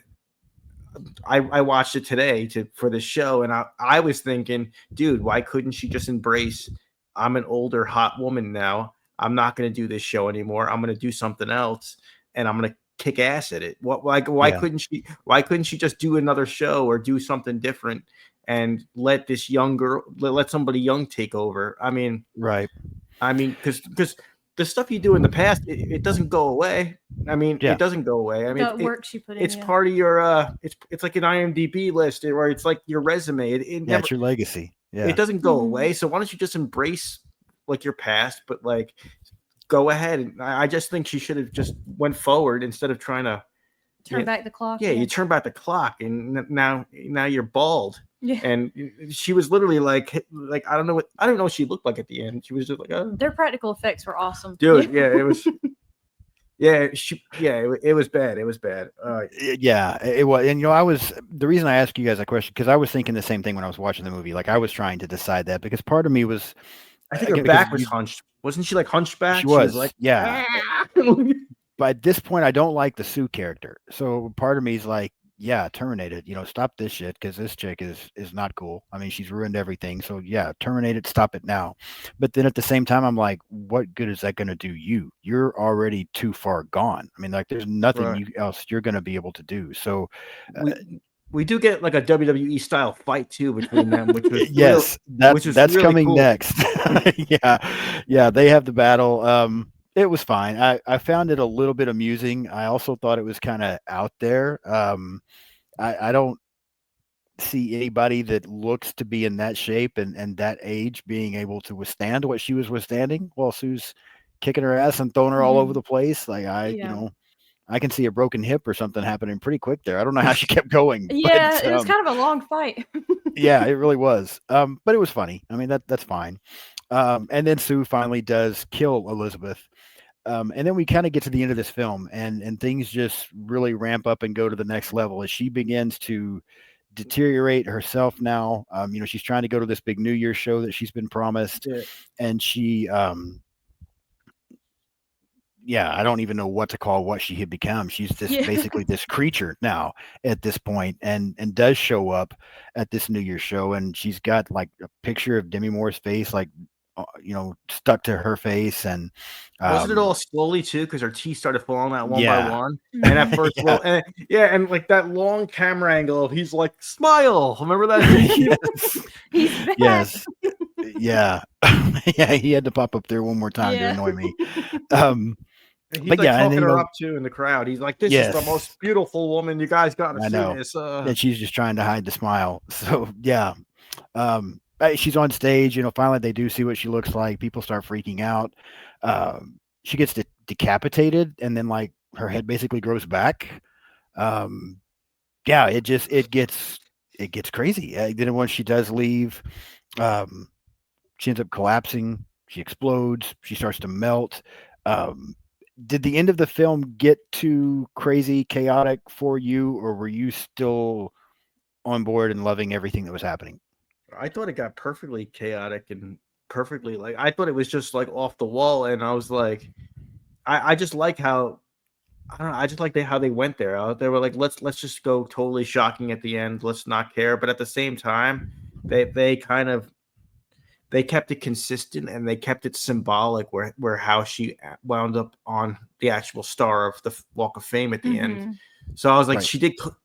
I watched it today for the show, and I was thinking, dude, why couldn't she just embrace? I'm an older hot woman now. I'm not going to do this show anymore. I'm going to do something else, and I'm going to kick ass at it. What like why Yeah, couldn't she? Why couldn't she just do another show or do something different and let this young girl, let somebody young take over? right. Because the stuff you do in the past, it doesn't go away. Yeah, It doesn't go away. The work she put in, It's yeah. part of your it's like an IMDb list or it's like your resume. It yeah, never it's your legacy. it Yeah, doesn't go Mhm. away. So why don't you just embrace like your past, but like go ahead. And I just think she should have just went forward instead of trying to Turn yeah, back the clock. yeah, you turn back the clock and now you're bald. Yeah. And she was literally like I don't know what she looked like at the end. She was just like, oh, Their practical effects were awesome. dude, yeah, it was it was bad. It was bad. Yeah, it was. And I was the reason I asked you guys that question because I was thinking the same thing when I was watching the movie. Like I was trying to decide that because part of me was I think her again because back was hunched. Wasn't she like hunchback? she She was was, like, yeah. ah! But at this point, I don't like the Sue character. So part of me is like, yeah, terminate it. Stop this shit because this chick is not cool. I mean, she's ruined everything. So yeah, terminate it. Stop it now. But then at the same time, I'm like, what good is that going to do you? You're already too far gone. I mean, like, there's nothing Right. else you're going to be able to do. So We do get like a WWE style fight too between them, yes, which was that's really coming cool. next. Yeah, they have the battle. It was fine. I found it a little bit amusing. I also thought it was kind of out there. I don't see anybody that looks to be in that shape and that age being able to withstand what she was withstanding while Sue's kicking her ass and throwing her all over Mhm. the place. Like Yeah. I can see a broken hip or something happening pretty quick there. I don't know how she kept going, Yeah, but it was kind of a long fight. yeah, it really was. But it was funny. I mean, that's fine. And then Sue finally does kill Elizabeth. And then we kind of get to the end of this film, and things just really ramp up and go to the next level as she begins to deteriorate herself. Now, she's trying to go to this big New Year's show that she's been promised, Yeah. and yeah, I don't even know what to call what she had become. She's this Yeah. basically this creature now at this point, and does show up at this New Year's show, and she's got like a picture of Demi Moore's face, like stuck to her face, and Wasn't it all um, slowly too? Because her teeth started falling out one by yeah, one. And at Mhm. first, yeah, well, and yeah, and like that long camera angle of he's like, smile. Remember that? yes, He's back. yes, yeah, yeah. He had to pop up there one more time to Yeah. annoy me. Um, And he's but like yeah, and then talking her up too in the crowd. He's like, "This is the most yes, beautiful woman. You guys got to I see know this." that she's just trying to hide the smile. So yeah, she's on stage. Finally they do see what she looks like. People start freaking out. She gets decapitated, and then like her head basically grows back. Um, yeah, it gets crazy. Then once she does leave, um, she ends up collapsing. She explodes. She starts to melt. Um, did the end of the film get too crazy, chaotic for you, or were you still on board and loving everything that was happening? I thought it got perfectly chaotic and perfectly like I thought it was just like off the wall, and I was like, I just like how I don't know. I just like how they went there. They were like, let's just go totally shocking at the end. Let's not care. But at the same time, they kind of they kept it consistent and they kept it symbolic where how she wound up on the actual star of the Walk of Fame at the end. Mhm. So I was like, Right.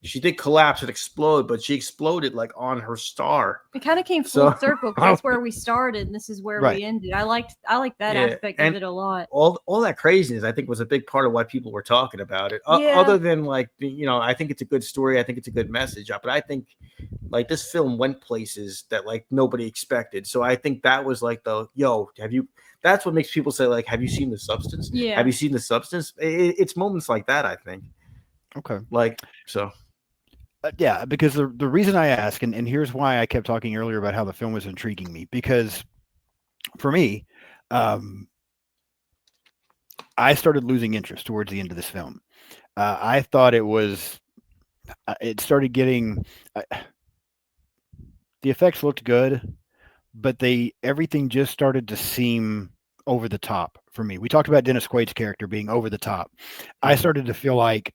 she did collapse and explode, but she exploded like on her star. It kind of came full So circle because that's where we started and this is where Right. we ended. I like that yeah, aspect of and it a lot. all that craziness, I think, was a big part of why people were talking about it. Yeah. Other than like, I think it's a good story. I think it's a good message. But I think like this film went places that like nobody expected. So I think that was like the yo, have you? That's what makes people say like, have you seen the substance? Have Yeah. you seen the substance? It's moments like that. I think Okay. like so. Yeah, because the reason I ask, and here's why I kept talking earlier about how the film was intriguing me, because for me, um, I started losing interest towards the end of this film. I thought it started getting, the effects looked good, but everything just started to seem over the top for me. We talked about Dennis Quaid's character being over the top. I Mhm. started to feel like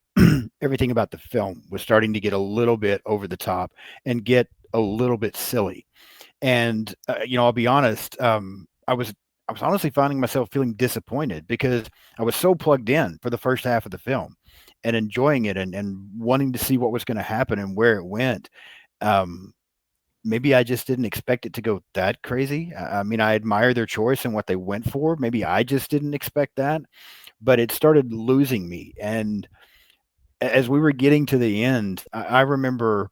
everything about the film was starting to get a little bit over the top and get a little bit silly. And I'll be honest, I was honestly finding myself feeling disappointed because I was so plugged in for the first half of the film and enjoying it and wanting to see what was going to happen and where it went. Um, Maybe I just didn't expect it to go that crazy. I mean, I admire their choice and what they went for. Maybe I just didn't expect that, but it started losing me. And as we were getting to the end, I remember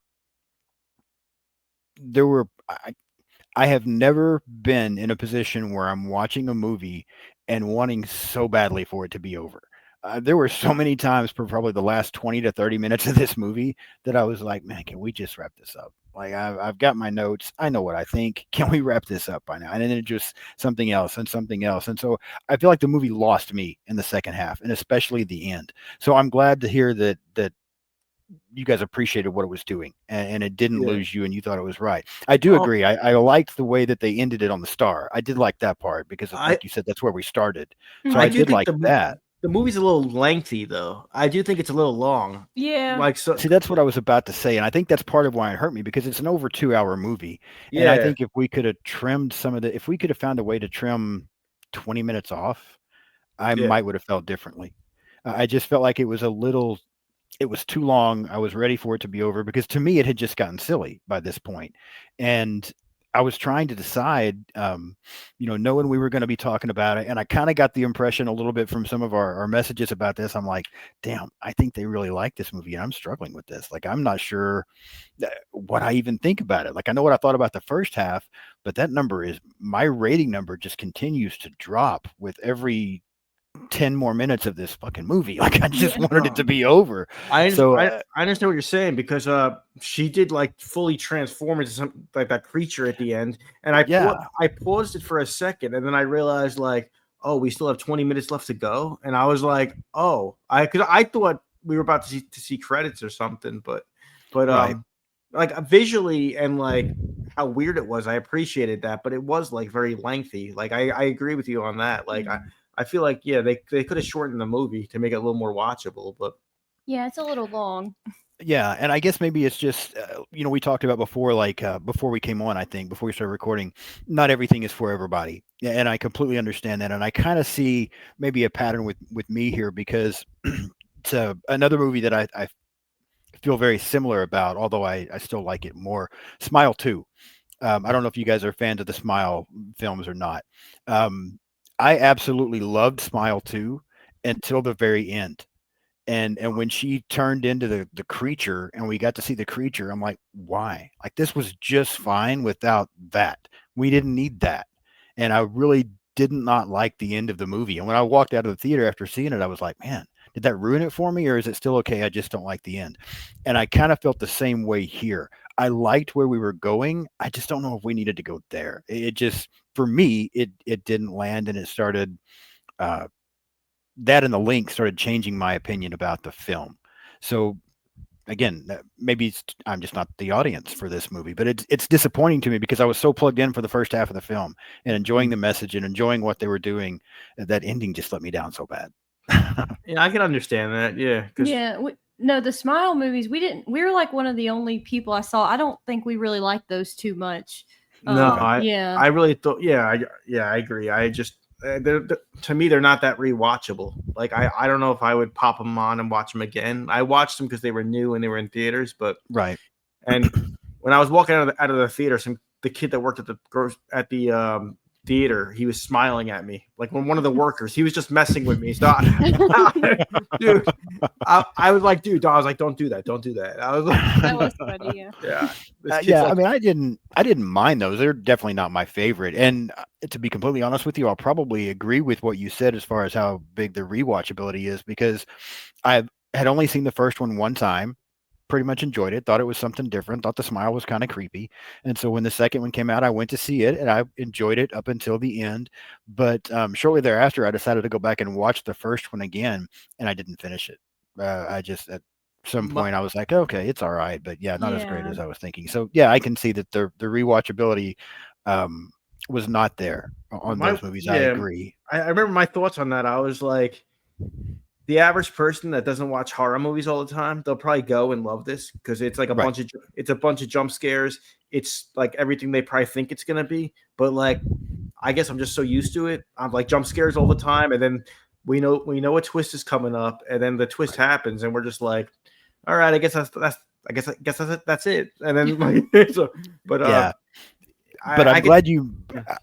there were I have never been in a position where I'm watching a movie and wanting so badly for it to be over. There were so many times for probably the last 20 to 30 minutes of this movie that I was like, man, can we just wrap this up? Like, I've got my notes. I know what I think. Can we wrap this up by now? And then it just something else and something else. And so I feel like the movie lost me in the second half and especially the end. So I'm glad to hear that you guys appreciated what it was doing and it didn't Yeah. lose you and you thought it was right. I do Oh, agree. I liked the way that they ended it on the star. I did like that part because, I like you said, that's where we started. So I I Mhm. do did think like that. the movie's a little lengthy though. I do think it's a little long. Yeah. Like so, See, that's what I was about to say. And I think that's part of why it hurt me because it's an over 2 hour movie. And I yeah. think if we could have trimmed if we could have found a way to trim 20 minutes off, I Yeah. might would have felt differently. I just felt like it was too long. I was ready for it to be over because to me it had just gotten silly by this point. And I was trying to decide, knowing we were going to be talking about it. And I kind of got the impression a little bit from some of our messages about this. I'm like, damn, I think they really like this movie. And I'm struggling with this. Like, I'm not sure what I even think about it. Like, I know what I thought about the first half, but that number is my rating number just continues to drop with every 10 more minutes of this fucking movie. Like, I just Yeah. wanted it to be over. So, I understand what you're saying because she did like fully transform into something like that creature at the end, and yeah, I paused it for a second, and then I realized like, oh, we still have 20 minutes left to go, and I was like, oh, because I thought we were about to see credits or something, but right. like visually and like how weird it was, I appreciated that, but it was like very lengthy. Like I agree with you on that. Like Mhm. I feel like they could have shortened the movie to make it a little more watchable, but Yeah, it's a little long. Yeah, and I guess maybe it's just we talked about before, like before we came on, I think before we started recording, not everything is for everybody. Yeah, and I completely understand that, and I kind of see maybe a pattern with me here because it's another movie that I feel very similar about, although I still like it more. Smile 2. I don't know if you guys are fans of the Smile films or not. Um, I absolutely loved Smile 2 until the very end. And when she turned into the creature and we got to see the creature, I'm like, why? Like this was just fine without that. We didn't need that. And I really did not like the end of the movie. And when I walked out of the theater after seeing it, I was like, man, did that ruin it for me or is it still okay? I just don't like the end. And I kind of felt the same way here. I liked where we were going. I just don't know if we needed to go there. It just, for me, it didn't land and it started uh, that and the link started changing my opinion about the film. So again, maybe I'm just not the audience for this movie, but it's disappointing to me because I was so plugged in for the first half of the film and enjoying the message and enjoying what they were doing. That ending just let me down so bad. yeah, I can understand that. Yeah, because Yeah, no, the Smile movies, we didn't. We were like one of the only people I saw. I don't think we really liked those too much. no, Okay. Yeah, I really thought, I agree. I just to me they're not that rewatchable. Like I don't know if I would pop them on and watch them again. I watched them because they were new and they were in theaters, but Right. and when I was walking out of the theater, the kid that worked at the theater, he was smiling at me like when one of the workers. He was just messing with me. So, dude, I was like, dude, I was like, don't do that, don't do that. I was like, that was funny. Yeah. yeah, this kid's Yeah, I like, mean, I didn't mind those. They're definitely not my favorite. And to be completely honest with you, I'll probably agree with what you said as far as how big the rewatchability is because I had only seen the first one time, pretty much enjoyed it, thought it was something different, thought the smile was kind of creepy. And so when the second one came out, I went to see it and I enjoyed it up until the end. But shortly thereafter, I decided to go back and watch the first one again, and I didn't finish it. I just, at some my, point, I was like, okay, it's all right. But yeah, not as great Yeah. as I was thinking. So yeah, I can see that the rewatchability um, was not there on my those movies. I yeah, agree. I remember my thoughts on that. I was like, the average person that doesn't watch horror movies all the time, they'll probably go and love this because it's like Right. a bunch of jump scares. It's like everything they probably think it's gonna be. But like, I guess I'm just so used to it. I'm like jump scares all the time, and then we know a twist is coming up, and then the twist Right. happens, and we're just like, all right, I guess that's it. And then like, so, but Yeah. But I get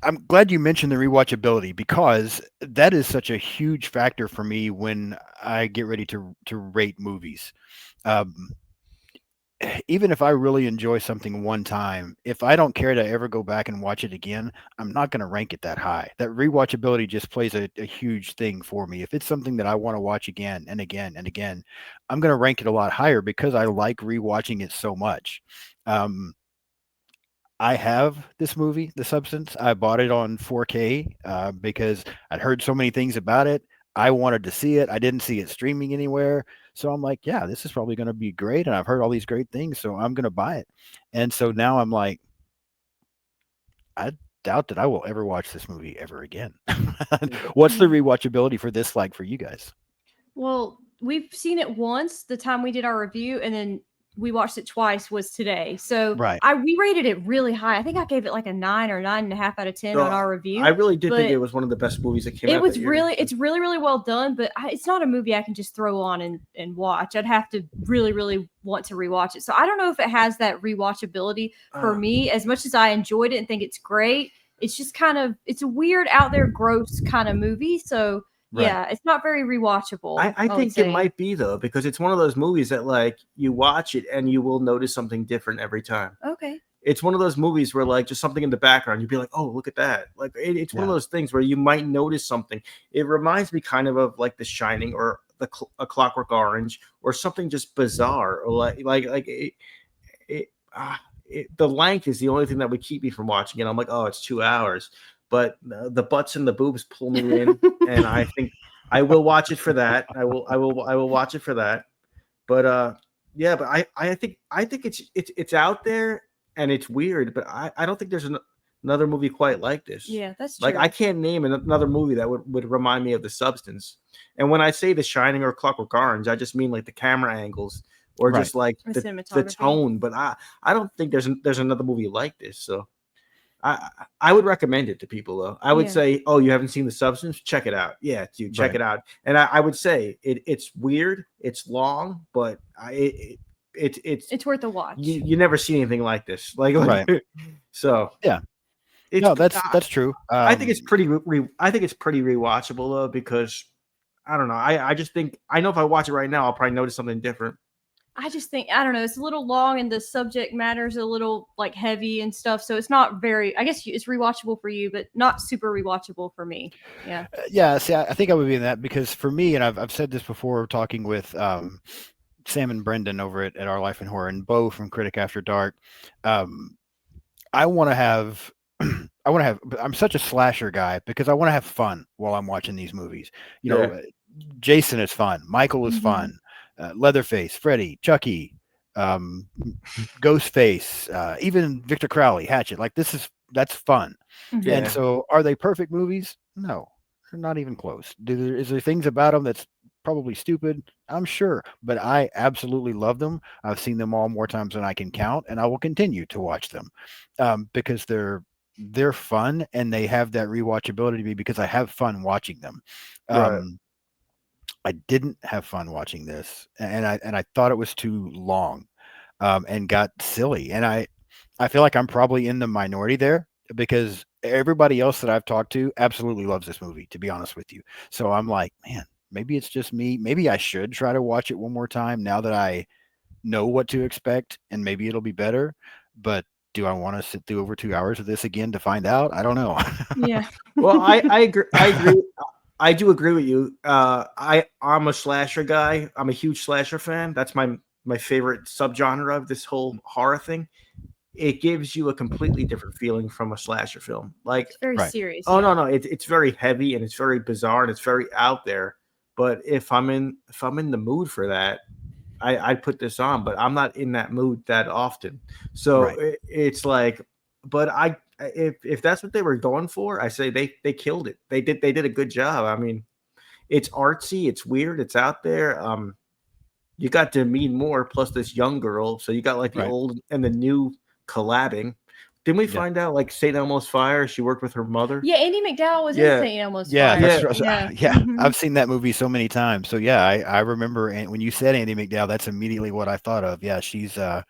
I'm glad you mentioned the rewatchability because that is such a huge factor for me when I get ready to rate movies. Um, even if I really enjoy something one time, if I don't care to ever go back and watch it again, I'm not going to rank it that high. That rewatchability just plays a huge thing for me. If it's something that I want to watch again and again and again, I'm going to rank it a lot higher because I like rewatching it so much. Um, I have this movie, The Substance. I bought it on 4K because I'd heard so many things about it. I wanted to see it. I didn't see it streaming anywhere. So I'm like, yeah, this is probably going to be great. And I've heard all these great things. So I'm going to buy it. And so now I'm like, I doubt that I will ever watch this movie ever again. What's the rewatchability for this like for you guys? Well, we've seen it once the time we did our review, and then we watched it twice was today. So Right. we rated it really high. I think I gave it like a 9 or 9.5 out of 10 on so our I review. really did think But it was one of the best movies that came it out that was year. it's really, really well done, but it's not a movie I can just throw on and watch. I'd have to really, really want to rewatch it. So I don't know if it has that rewatchability for Uh, me. As much as I enjoyed it and think it's great, it's just kind of, it's a weird, out there, gross kind of movie. So Right. yeah, it's not very rewatchable, I I would think it say. might be though, because it's one of those movies that like you watch it and you will notice something different every time. Okay. It's one of those movies where like just something in the background, you'd be like, oh, look at that. Like it's one of Yeah. those things where you might notice something. It reminds me kind of like The Shining or A Clockwork Orange or something just bizarre or it, the length is the only thing that would keep me from watching it. I'm like, oh, it's 2 hours, but the butts and the boobs pull me in, and I think I will watch it for that. I will watch it for that. But yeah, but I think it's out there and it's weird, but I don't think there's another movie quite like this. Yeah, that's Like true. I can't name another movie that would remind me of The Substance. And when I say The Shining or Clockwork Orange, I just mean like the camera angles or Right. just like The the cinematography. tone. But I don't think there's another movie like this. So I would recommend it to people though. I would Yeah. say, oh, you haven't seen The Substance? Check it out. Yeah, dude, check Right. it out. And I would say it's weird, it's long, but it's It's worth a watch. you never see anything like this. Right. So Yeah. it's No, that's true. I think it's I think it's pretty rewatchable though because I don't know. I just think I know if I watch it right now, I'll probably notice something different. I just think I don't know. It's a little long, and the subject matter's a little like heavy and stuff. So it's not very. I guess it's rewatchable for you, but not super rewatchable for me. Yeah. Yeah. See, I think I would be in that because for me, and I've said this before, talking with Sam and Brendan over at Our Life in Horror and Bo from Critic After Dark. Um, I want to have. I want to have. I'm such a slasher guy because I want to have fun while I'm watching these movies. You Yeah. know, Jason is fun. Michael is Mhm. fun. Leatherface, Freddy, Chucky, um, Ghostface, even Victor Crowley, Hatchet. Like that's fun. Mhm. And Yeah. so, are they perfect movies? No, they're not even close. Is there things about them that's probably stupid? I'm sure, but I absolutely love them. I've seen them all more times than I can count, and I will continue to watch them because they're fun and they have that rewatchability to me because I have fun watching them. Right. I didn't have fun watching this, and I thought it was too long, and got silly. And I feel like I'm probably in the minority there because everybody else that I've talked to absolutely loves this movie. To be honest with you, so I'm like, man, maybe it's just me. Maybe I should try to watch it one more time now that I know what to expect, and maybe it'll be better. But do I want to sit through over 2 hours of this again to find out? I don't know. Yeah. Well, I agree. I agree. I do agree with you. I'm a slasher guy. I'm a huge slasher fan. That's my favorite subgenre of this whole horror thing. It gives you a completely different feeling from a slasher film. Like, It's very Right. serious. oh yeah. no, it's very heavy and it's very bizarre and it's very out there. But if I'm in the mood for that, I'd put this on. But I'm not in that mood that often. So Right. it's like, but if that's what they were going for, I say they killed it. They did a good job. I mean, it's artsy, it's weird, it's out there. You got Demi Moore plus this young girl, so you got like the Right. old and the new collabing. Didn't we Yeah. find out like St. Elmo's Fire? She worked with her mother. Yeah, Andy McDowell was Yeah. in St. Elmo's Yeah, Fire. that's Yeah. right. Yeah. Yeah, Mhm. I've seen that movie so many times. So yeah, I remember when you said Andy McDowell, that's immediately what I thought of. Yeah, she's a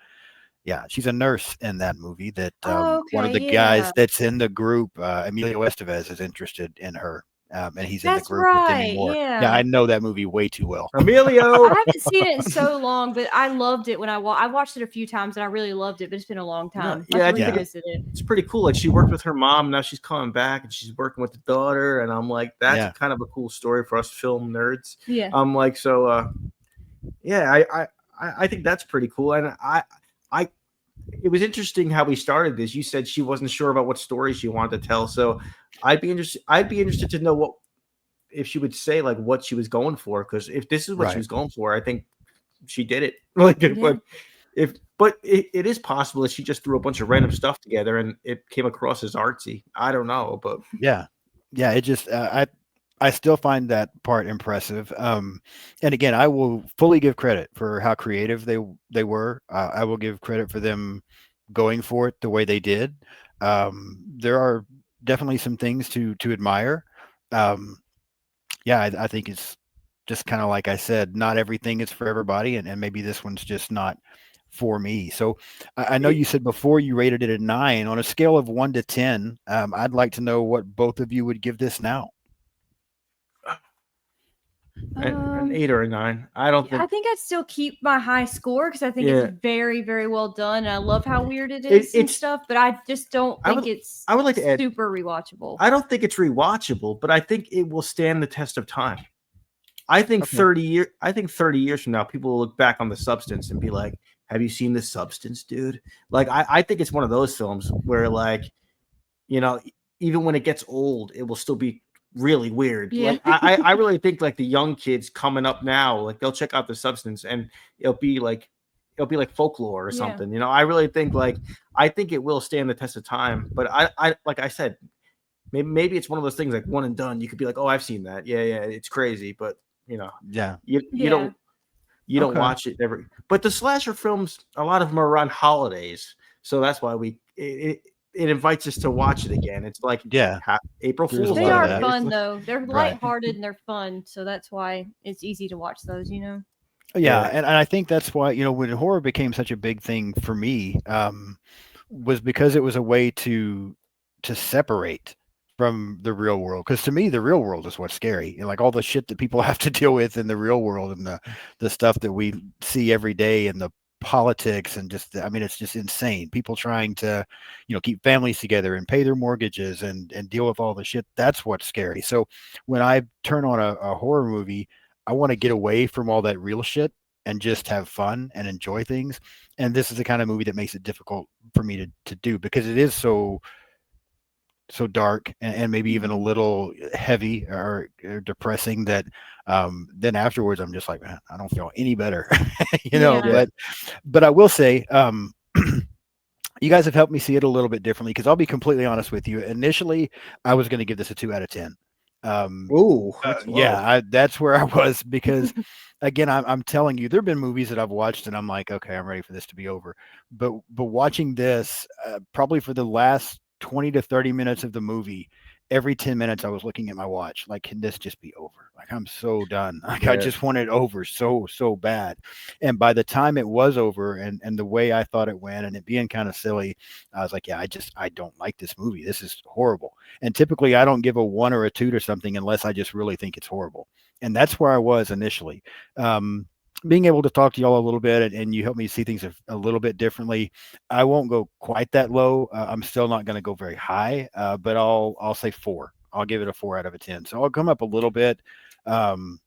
nurse in that movie that Oh, one of okay, the guys yeah. that's in the group, Emilio Estevez, is interested in her. And he's in the That's group with Demi right. Moore. Yeah, Yeah. I know that movie way too well. Emilio. I haven't seen it in so long, but I loved it when I watched it a few times and I really loved it, but it's been a long No, time. yeah, I I have to think revisit it. it's pretty cool. Like she worked with her mom, now she's coming back and she's working with the daughter. And I'm like, that's Yeah. kind of a cool story for us film nerds. Yeah. I'm like, so yeah, I think that's pretty cool. And I it was interesting how we started this. You said she wasn't sure about what story she wanted to tell. So I'd be interested to know what if she would say like what she was going for. Because if this is what she Right. was going for, I think she did it. Like, Yeah. but it is possible that she just threw a bunch of random stuff together and it came across as artsy. I don't know, but Yeah. Yeah, it just I still find that part impressive. And again, I will fully give credit for how creative they were. I will give credit for them going for it the way they did. There are definitely some things to admire. Um, yeah, I think it's just kind of like I said, not everything is for everybody, and maybe this one's just not for me. So I know it, you said before you rated it a 9 on a scale of 1 to 10. I'd like to know what both of you would give this now. an 8 or a 9. I don't I think think I'd still keep my high score because I think Yeah. it's very, very well done. And I love how weird it It- is and it's- stuff, but I just don't I think would- it's I would like to add- super rewatchable. I don't think it's rewatchable, but I think it will stand the test of time. I think Okay. 30 years from now, people will look back on The Substance and be like, "Have you seen The Substance, dude?" Like, I think it's one of those films where, like, you know, even when it gets old, it will still be really weird. Yeah. Like, I really think like the young kids coming up now, like they'll check out The Substance and it'll be like folklore or Yeah. something. You know, I really think like I think it will stand the test of time. But I like I said, maybe it's one of those things like one and done. You could be like, oh, I've seen that. Yeah, yeah, it's crazy, but you know, Yeah. you Yeah. don't you don't Okay. watch it every. But the slasher films, a lot of them are around holidays, so that's why it invites us to watch it again. It's like Yeah. April There's a Fool's They lot Day, of are right? that. It's fun like, though. They're Right. lighthearted and they're fun, so that's why it's easy to watch those, you know. Yeah, yeah, and I think that's why, when horror became such a big thing for me, was because it was a way to separate from the real world. Because to me, the real world is what's scary. Like all the shit that people have to deal with in the real world, and the stuff that we see every day, and the politics, and just, I mean, it's just insane. People trying to, keep families together and pay their mortgages, and deal with all the shit. That's what's scary. So when I turn on a horror movie, I want to get away from all that real shit and just have fun and enjoy things. And this is the kind of movie that makes it difficult for me to do, because it is so dark, and maybe even a Mhm. little heavy, or depressing, that then afterwards I'm just like, man, I don't feel any better. Yeah. yeah. But I will say, you guys have helped me see it a little bit differently, because I'll be completely honest with you. Initially, I was going to give this a 2 out of 10. Ooh, that's Yeah, low. that's where I was, because again, I'm telling you, there have been movies that I've watched and I'm like, okay, I'm ready for this to be over. But watching this, probably for the last 20 to 30 minutes of the movie, every 10 minutes I was looking at my watch, like, can this just be over? Like, I'm so done. Like, I Yeah, just want it over so bad. And by the time it was over, and the way I thought it went, and it being kind of silly, I was like, yeah, I don't like this movie. This is horrible. And typically I don't give a 1 or a 2 to something unless I just really think it's horrible. And that's where I was initially. Um, Being able to talk to y'all a little bit, and you help me see things a little bit differently. I won't go quite that low. I'm still not going to go very high, but I'll say 4. I'll give it a 4 out of a 10. So I'll come up a little bit. Um,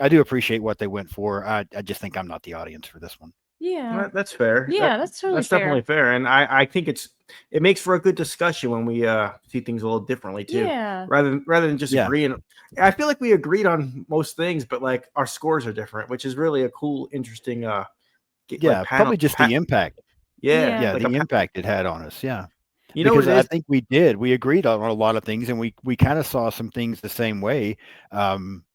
I do appreciate what they went for. I just think I'm not the audience for this one. Yeah. that's fair. Yeah, that's totally That's definitely fair. fair, and I think it makes for a good discussion when we see things a little differently too, Yeah. rather than just Yeah, agreeing. I feel like we agreed on most things, but like our scores are different, which is really a cool, interesting like yeah, probably just the impact. yeah, Yeah. Yeah, like a the impact it had on us. Yeah. you know what Because it I is. think we agreed on a lot of things, and we kind of saw some things the same way. Um,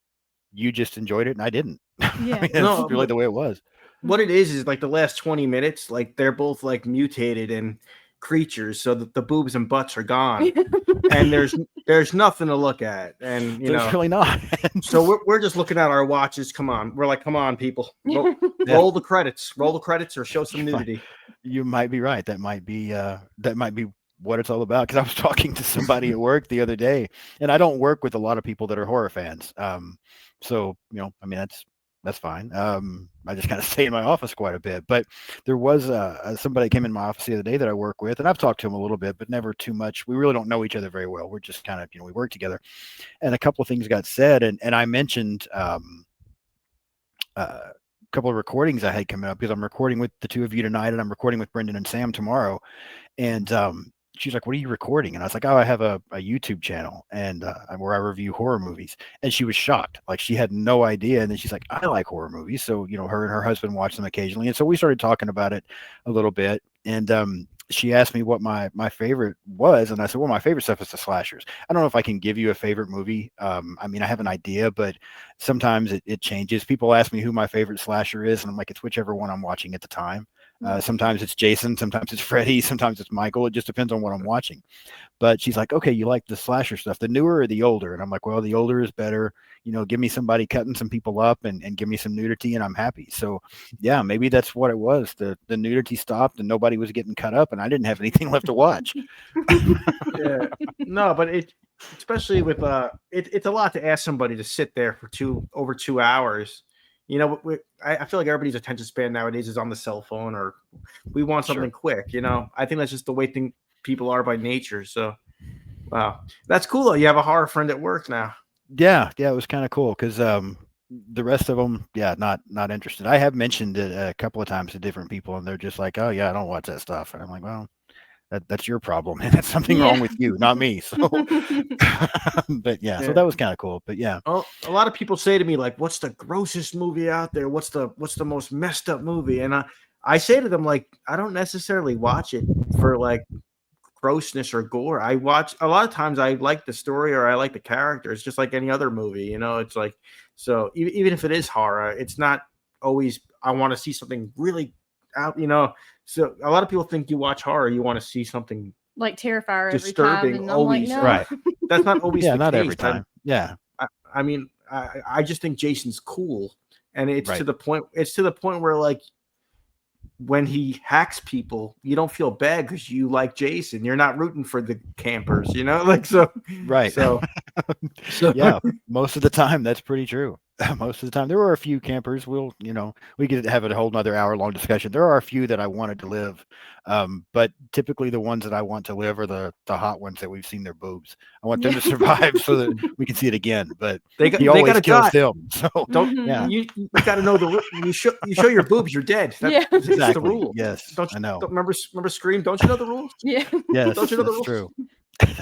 you just enjoyed it and I didn't. I Yeah. mean, that's No, really but the way it was. what it is like the last 20 minutes, like they're both like mutated and creatures, so that the boobs and butts are gone, and there's nothing to look at, and There's really not. so we're just looking at our watches. Come on, we're like, come on, people, Yeah, roll the credits, or show some you might, nudity. you might be right. That might be what it's all about. Because I was talking to somebody at work the other day, and I don't work with a lot of people that are horror fans. So I mean, that's fine. I just kind of stay in my office quite a bit. But there was somebody that came in my office the other day that I work with, and I've talked to him a little bit, but never too much. We really don't know each other very well. We're just kind of, we work together, and a couple of things got said, and I mentioned a couple of recordings I had coming up, because I'm recording with the two of you tonight, and I'm recording with Brendan and Sam tomorrow. And she's like, "What are you recording?" And I was like, "Oh, I have a YouTube channel, and where I review horror movies." And she was shocked, like she had no idea. And then she's like, "I like horror movies," so her and her husband watch them occasionally, and so we started talking about it a little bit. And she asked me what my favorite was, and I said, "Well, my favorite stuff is the slashers." I don't know if I can give you a favorite movie. I mean, I have an idea, but sometimes it changes. People ask me who my favorite slasher is, and I'm like, it's whichever one I'm watching at the time. Sometimes it's Jason, sometimes it's Freddy, sometimes it's Michael. It just depends on what I'm watching. But she's like, okay, you like the slasher stuff, the newer or the older? And I'm like, well, the older is better. Give me somebody cutting some people up, and give me some nudity, and I'm happy. So, yeah, maybe that's what it was. The nudity stopped, and nobody was getting cut up, and I didn't have anything left to watch. Yeah, no, but especially with it's a lot to ask somebody to sit there for over 2 hours. I feel like everybody's attention span nowadays is on the cell phone, or we want something Sure. quick. I think that's just the way people are by nature. So, wow, that's cool though. You have a horror friend at work now. Yeah, it was kind of cool, because the rest of them, yeah, not interested. I have mentioned it a couple of times to different people, and they're just like, oh yeah, I don't watch that stuff. And I'm like, well, that's your problem, and that's something Yeah. wrong with you, not me. So, but yeah, so Yeah. that was kind of cool. But yeah, Well, a lot of people say to me like, "What's the grossest movie out there? What's the most messed up movie?" And I say to them, like, I don't necessarily watch it for like grossness or gore. I watch a lot of times. I like the story or I like the characters, just like any other movie. It's like so. Even if it is horror, it's not always. I want to see something really out. So a lot of people think you watch horror, you want to see something like Terrifier every time, disturbing and I'm like, always. no. Right. That's not always Yeah, the not case. every time. Yeah. I mean, I just think Jason's cool, and it's Right. to the point. It's to the point where like when he hacks people, you don't feel bad because you like Jason. You're not rooting for the campers, like so. Right. So Yeah, most of the time that's pretty true. Most of the time, there were a few campers. We could have a whole another hour long discussion. There are a few that I wanted to live, but typically the ones that I want to live are the hot ones that we've seen their boobs. I want them to survive so that we can see it again. But he always gotta kills die. them. So Don't yeah, you got to know you show your boobs, you're dead. Yeah. It's the exactly. rule. Yes, Don't I know. don't remember Scream? Don't you know the rules? Yeah. Yes, Don't you know the that's rules? true.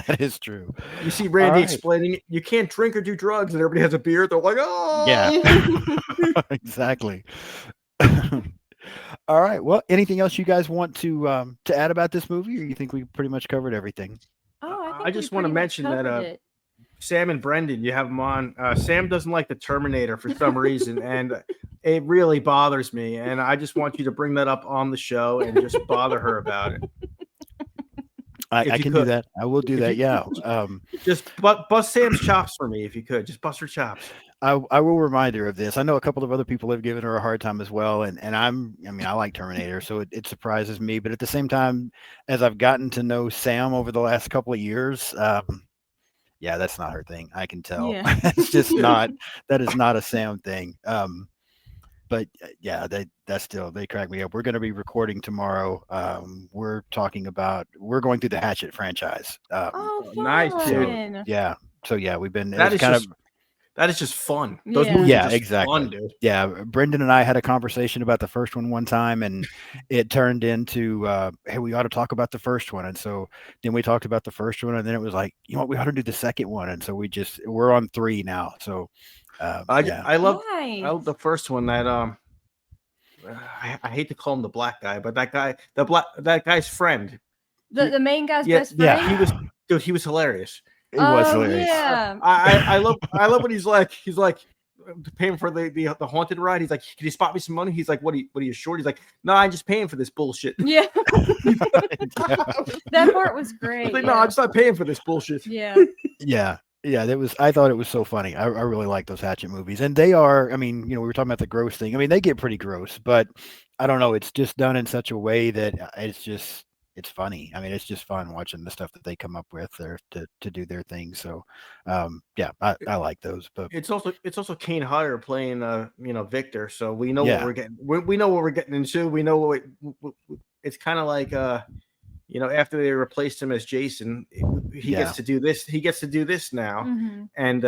That is true. You see Randy right. explaining you can't drink or do drugs, and everybody has a beer. They're like, oh, Yeah, exactly. All right. Well, anything else you guys want to add about this movie, or you think we pretty much covered everything? Oh, I, I think just we want to pretty much mention that covered it. Sam and Brendan, you have them on. Sam doesn't like the Terminator for some reason, and it really bothers me. And I just want you to bring that up on the show and just bother her about it. I can do that. I will do that. Yeah. Just bust Sam's chops for me if you could. Just bust her chops. I will remind her of this. I know a couple of other people have given her a hard time as well, and I like Terminator, so it surprises me. But at the same time, as I've gotten to know Sam over the last couple of years, yeah, that's not her thing. I can tell. Yeah. It's just not. That is not a Sam thing. But yeah, that's still they crack me up. We're going to be recording tomorrow. We're going through the Hatchet franchise. Oh, nice, fun. Yeah. So yeah, we've been. That is just fun. Those Yeah. movies Yeah, are just exactly. fun, dude. Yeah, Brendan and I had a conversation about the first one time, and it turned into, hey, we ought to talk about the first one. And so then we talked about the first one, and then it was like, you know what, we ought to do the second one. And so we're on 3 now. So I love Nice. the first one that I hate to call him the black guy, but that guy's friend. The main guy's Yeah, best friend. yeah, he was hilarious. it was Oh, hilarious. yeah. I love what he's like paying for the haunted ride. He's like, can you spot me some money? He's like, what are you short? He's like, no, I'm just paying for this bullshit. Yeah. Yeah. That part was great. He's like, yeah. no, I'm just not paying for this bullshit. Yeah. Yeah, that was. I thought it was so funny. I really like those Hatchet movies, and they are. I mean, we were talking about the gross thing. I mean, they get pretty gross, but I don't know. It's just done in such a way that it's funny. I mean, it's just fun watching the stuff that they come up with there to do their thing. So, yeah, I like those. But It's also Kane Hodder playing Victor, so we know Yeah. what we're getting. We know what we're getting into. We know it's kind of like after they replaced him as Jason, he Yeah. gets to do this. He gets to do this now, Mhm. and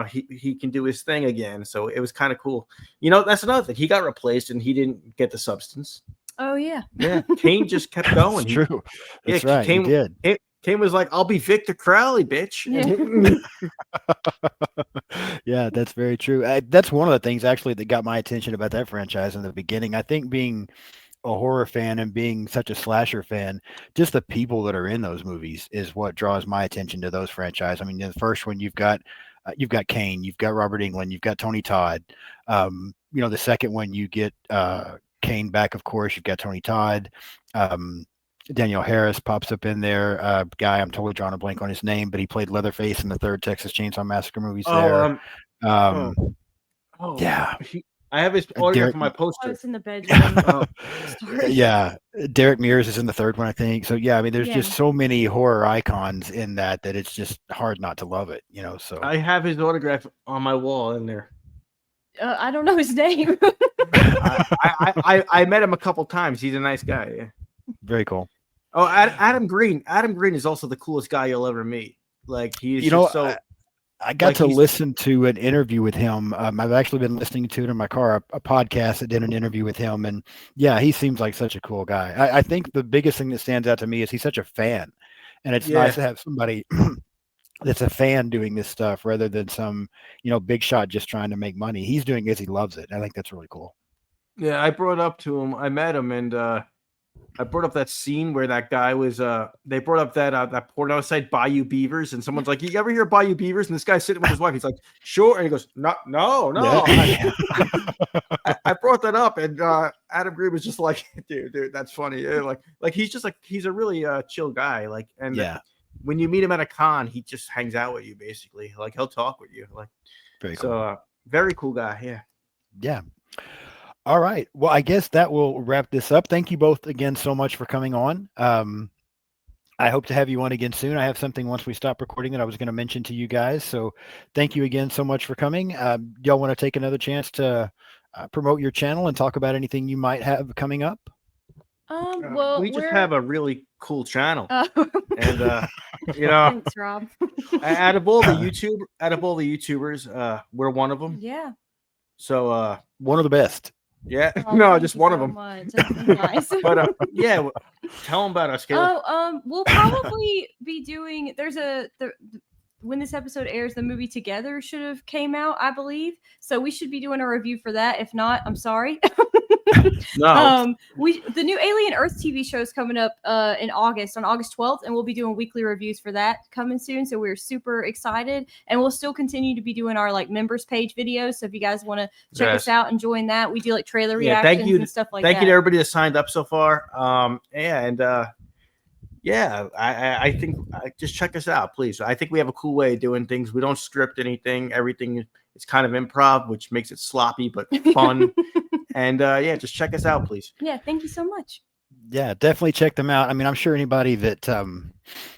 he can do his thing again. So it was kind of cool. That's another thing. He got replaced, and he didn't get the substance. Oh, yeah. Yeah, Kane just kept going. it's true. That's Yeah, right. Kane- He did. Kane was like, "I'll be Victor Crowley, bitch." Yeah, that's very true. That's one of the things actually that got my attention about that franchise in the beginning. I think being a horror fan and being such a slasher fan, just the people that are in those movies is what draws my attention to those franchise. I mean, the first one you've got Kane, you've got Robert Englund, you've got Tony Todd. The second one you get Kane back, of course. You've got Tony Todd. Daniel Harris pops up in there. Guy, I'm totally drawing a blank on his name, but he played Leatherface in the third Texas Chainsaw Massacre movies. There, yeah. I have his autograph Derek- on my I poster. was in the bedroom. Sorry. Yeah, Derek Mears is in the third one, I think. So yeah, I mean, there's Yeah. just so many horror icons in that it's just hard not to love it. So I have his autograph on my wall in there. I don't know his name. I met him a couple times. He's a nice guy. Yeah. very cool. Oh, Adam Green. Adam Green is also the coolest guy you'll ever meet. Like he's I got to listen to an interview with him. I've actually been listening to it in my car, a podcast that did an interview with him. And yeah, he seems like such a cool guy. I think the biggest thing that stands out to me is he's such a fan. And it's nice to have somebody that's a fan doing this stuff rather than some, big shot just trying to make money. He's doing it because he loves it. I think that's really cool. Yeah, I brought up to him. I met him, and I brought up that scene where that guy was. They brought up that porno site Bayou Beavers, and someone's like, "You ever hear Bayou Beavers?" And this guy's sitting with his wife. He's like, "Sure," and he goes, "No, no, no." Yeah. I brought that up, and Adam Green was just like, "Dude, that's funny." Yeah, like he's just like he's a really chill guy. Like, and Yeah. when you meet him at a con, he just hangs out with you basically. Like he'll talk with you. Like, Very cool. so very cool guy. Yeah. Yeah. All right. Well, I guess that will wrap this up. Thank you both again so much for coming on. I hope to have you on again soon. I have something once we stop recording that I was going to mention to you guys. So thank you again so much for coming. Y'all want to take another chance to promote your channel and talk about anything you might have coming up? Well, we just have a really cool channel, Oh. and you know, Thanks, Rob. out of all the YouTubers, we're one of them. Yeah. So One of the best. yeah, Oh, no, thank just you one so of them. much. That's nice. But yeah, tell them about us, Kayleigh. We'll probably be doing. When this episode airs, the movie Together should have came out, I believe. So we should be doing a review for that. If not, I'm sorry. No, The new Alien Earth TV show is coming up in August, on August 12th, and we'll be doing weekly reviews for that coming soon. So we're super excited, and we'll still continue to be doing our like members page videos. So if you guys want to check us out and join that, we do like trailer reactions and stuff like that. Thank you to everybody that signed up so far. Yeah, and yeah, I think just check us out, please. I think we have a cool way of doing things. We don't script anything. Everything is kind of improv, which makes it sloppy but fun. And yeah, just check us out, please. Yeah, thank you so much. Yeah, definitely check them out. I mean, I'm sure anybody that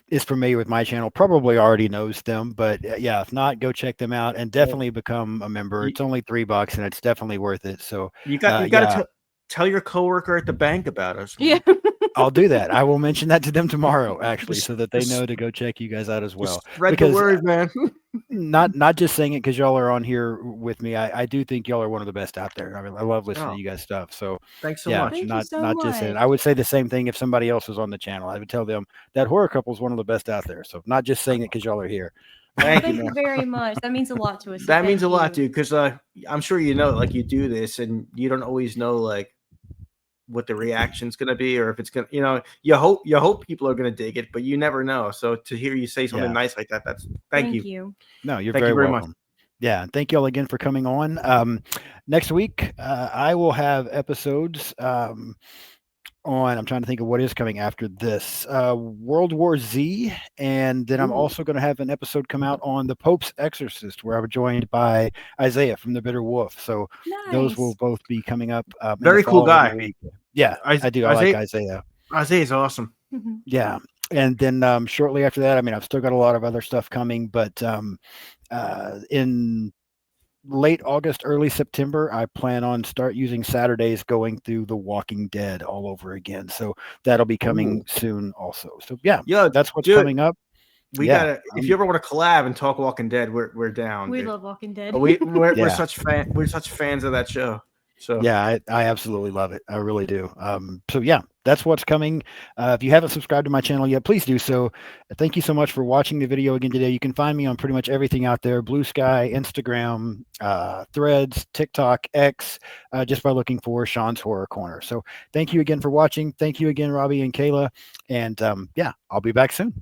is familiar with my channel probably already knows them, but yeah, if not, go check them out and definitely become a member. It's only $3 and it's definitely worth it. So you got to tell your coworker at the bank about us. Yeah. I'll do that. I will mention that to them tomorrow, actually, so that they know to go check you guys out as well. Spread the word, man. not just saying it because y'all are on here with me. I do think y'all are one of the best out there. I mean, I love listening to you guys' stuff. So thanks so much. Thank not you so not just saying. I would say the same thing if somebody else was on the channel. I would tell them that horror couple is one of the best out there. So not just saying it because y'all are here. Thank you very much. That means a lot to us. That means a lot, dude. Because I'm sure you know, like you do this, and you don't always know, like what the reaction's gonna be, or if it's gonna, you hope people are gonna dig it, but you never know. So to hear you say something nice like that, that's thank you. No, you're very welcome. Much. Yeah, thank you all again for coming on. Next week, I will have episodes on. I'm trying to think of what is coming after this. World War Z, and then I'm also going to have an episode come out on the Pope's Exorcist, where I'm joined by Isaiah from the Bitter Wolf. So those will both be coming up. Very cool guy. Week. Yeah, I do. I like Isaiah. Isaiah's awesome. Yeah. And then shortly after that, I mean, I've still got a lot of other stuff coming, but in late August, early September, I plan on start using Saturdays going through The Walking Dead all over again. So that'll be coming soon also. So yeah, that's what's coming up. We gotta, if you ever want to collab and talk Walking Dead, we're down. We love Walking Dead. We're such fans of that show. So yeah, I absolutely love it. I really do. So yeah, that's what's coming. If you haven't subscribed to my channel yet, please do so. Thank you so much for watching the video again today. You can find me on pretty much everything out there: Blue Sky, Instagram, Threads, TikTok, X, just by looking for Sean's Horror Corner. So thank you again for watching. Thank you again, Robbie and Kayleigh. And yeah, I'll be back soon.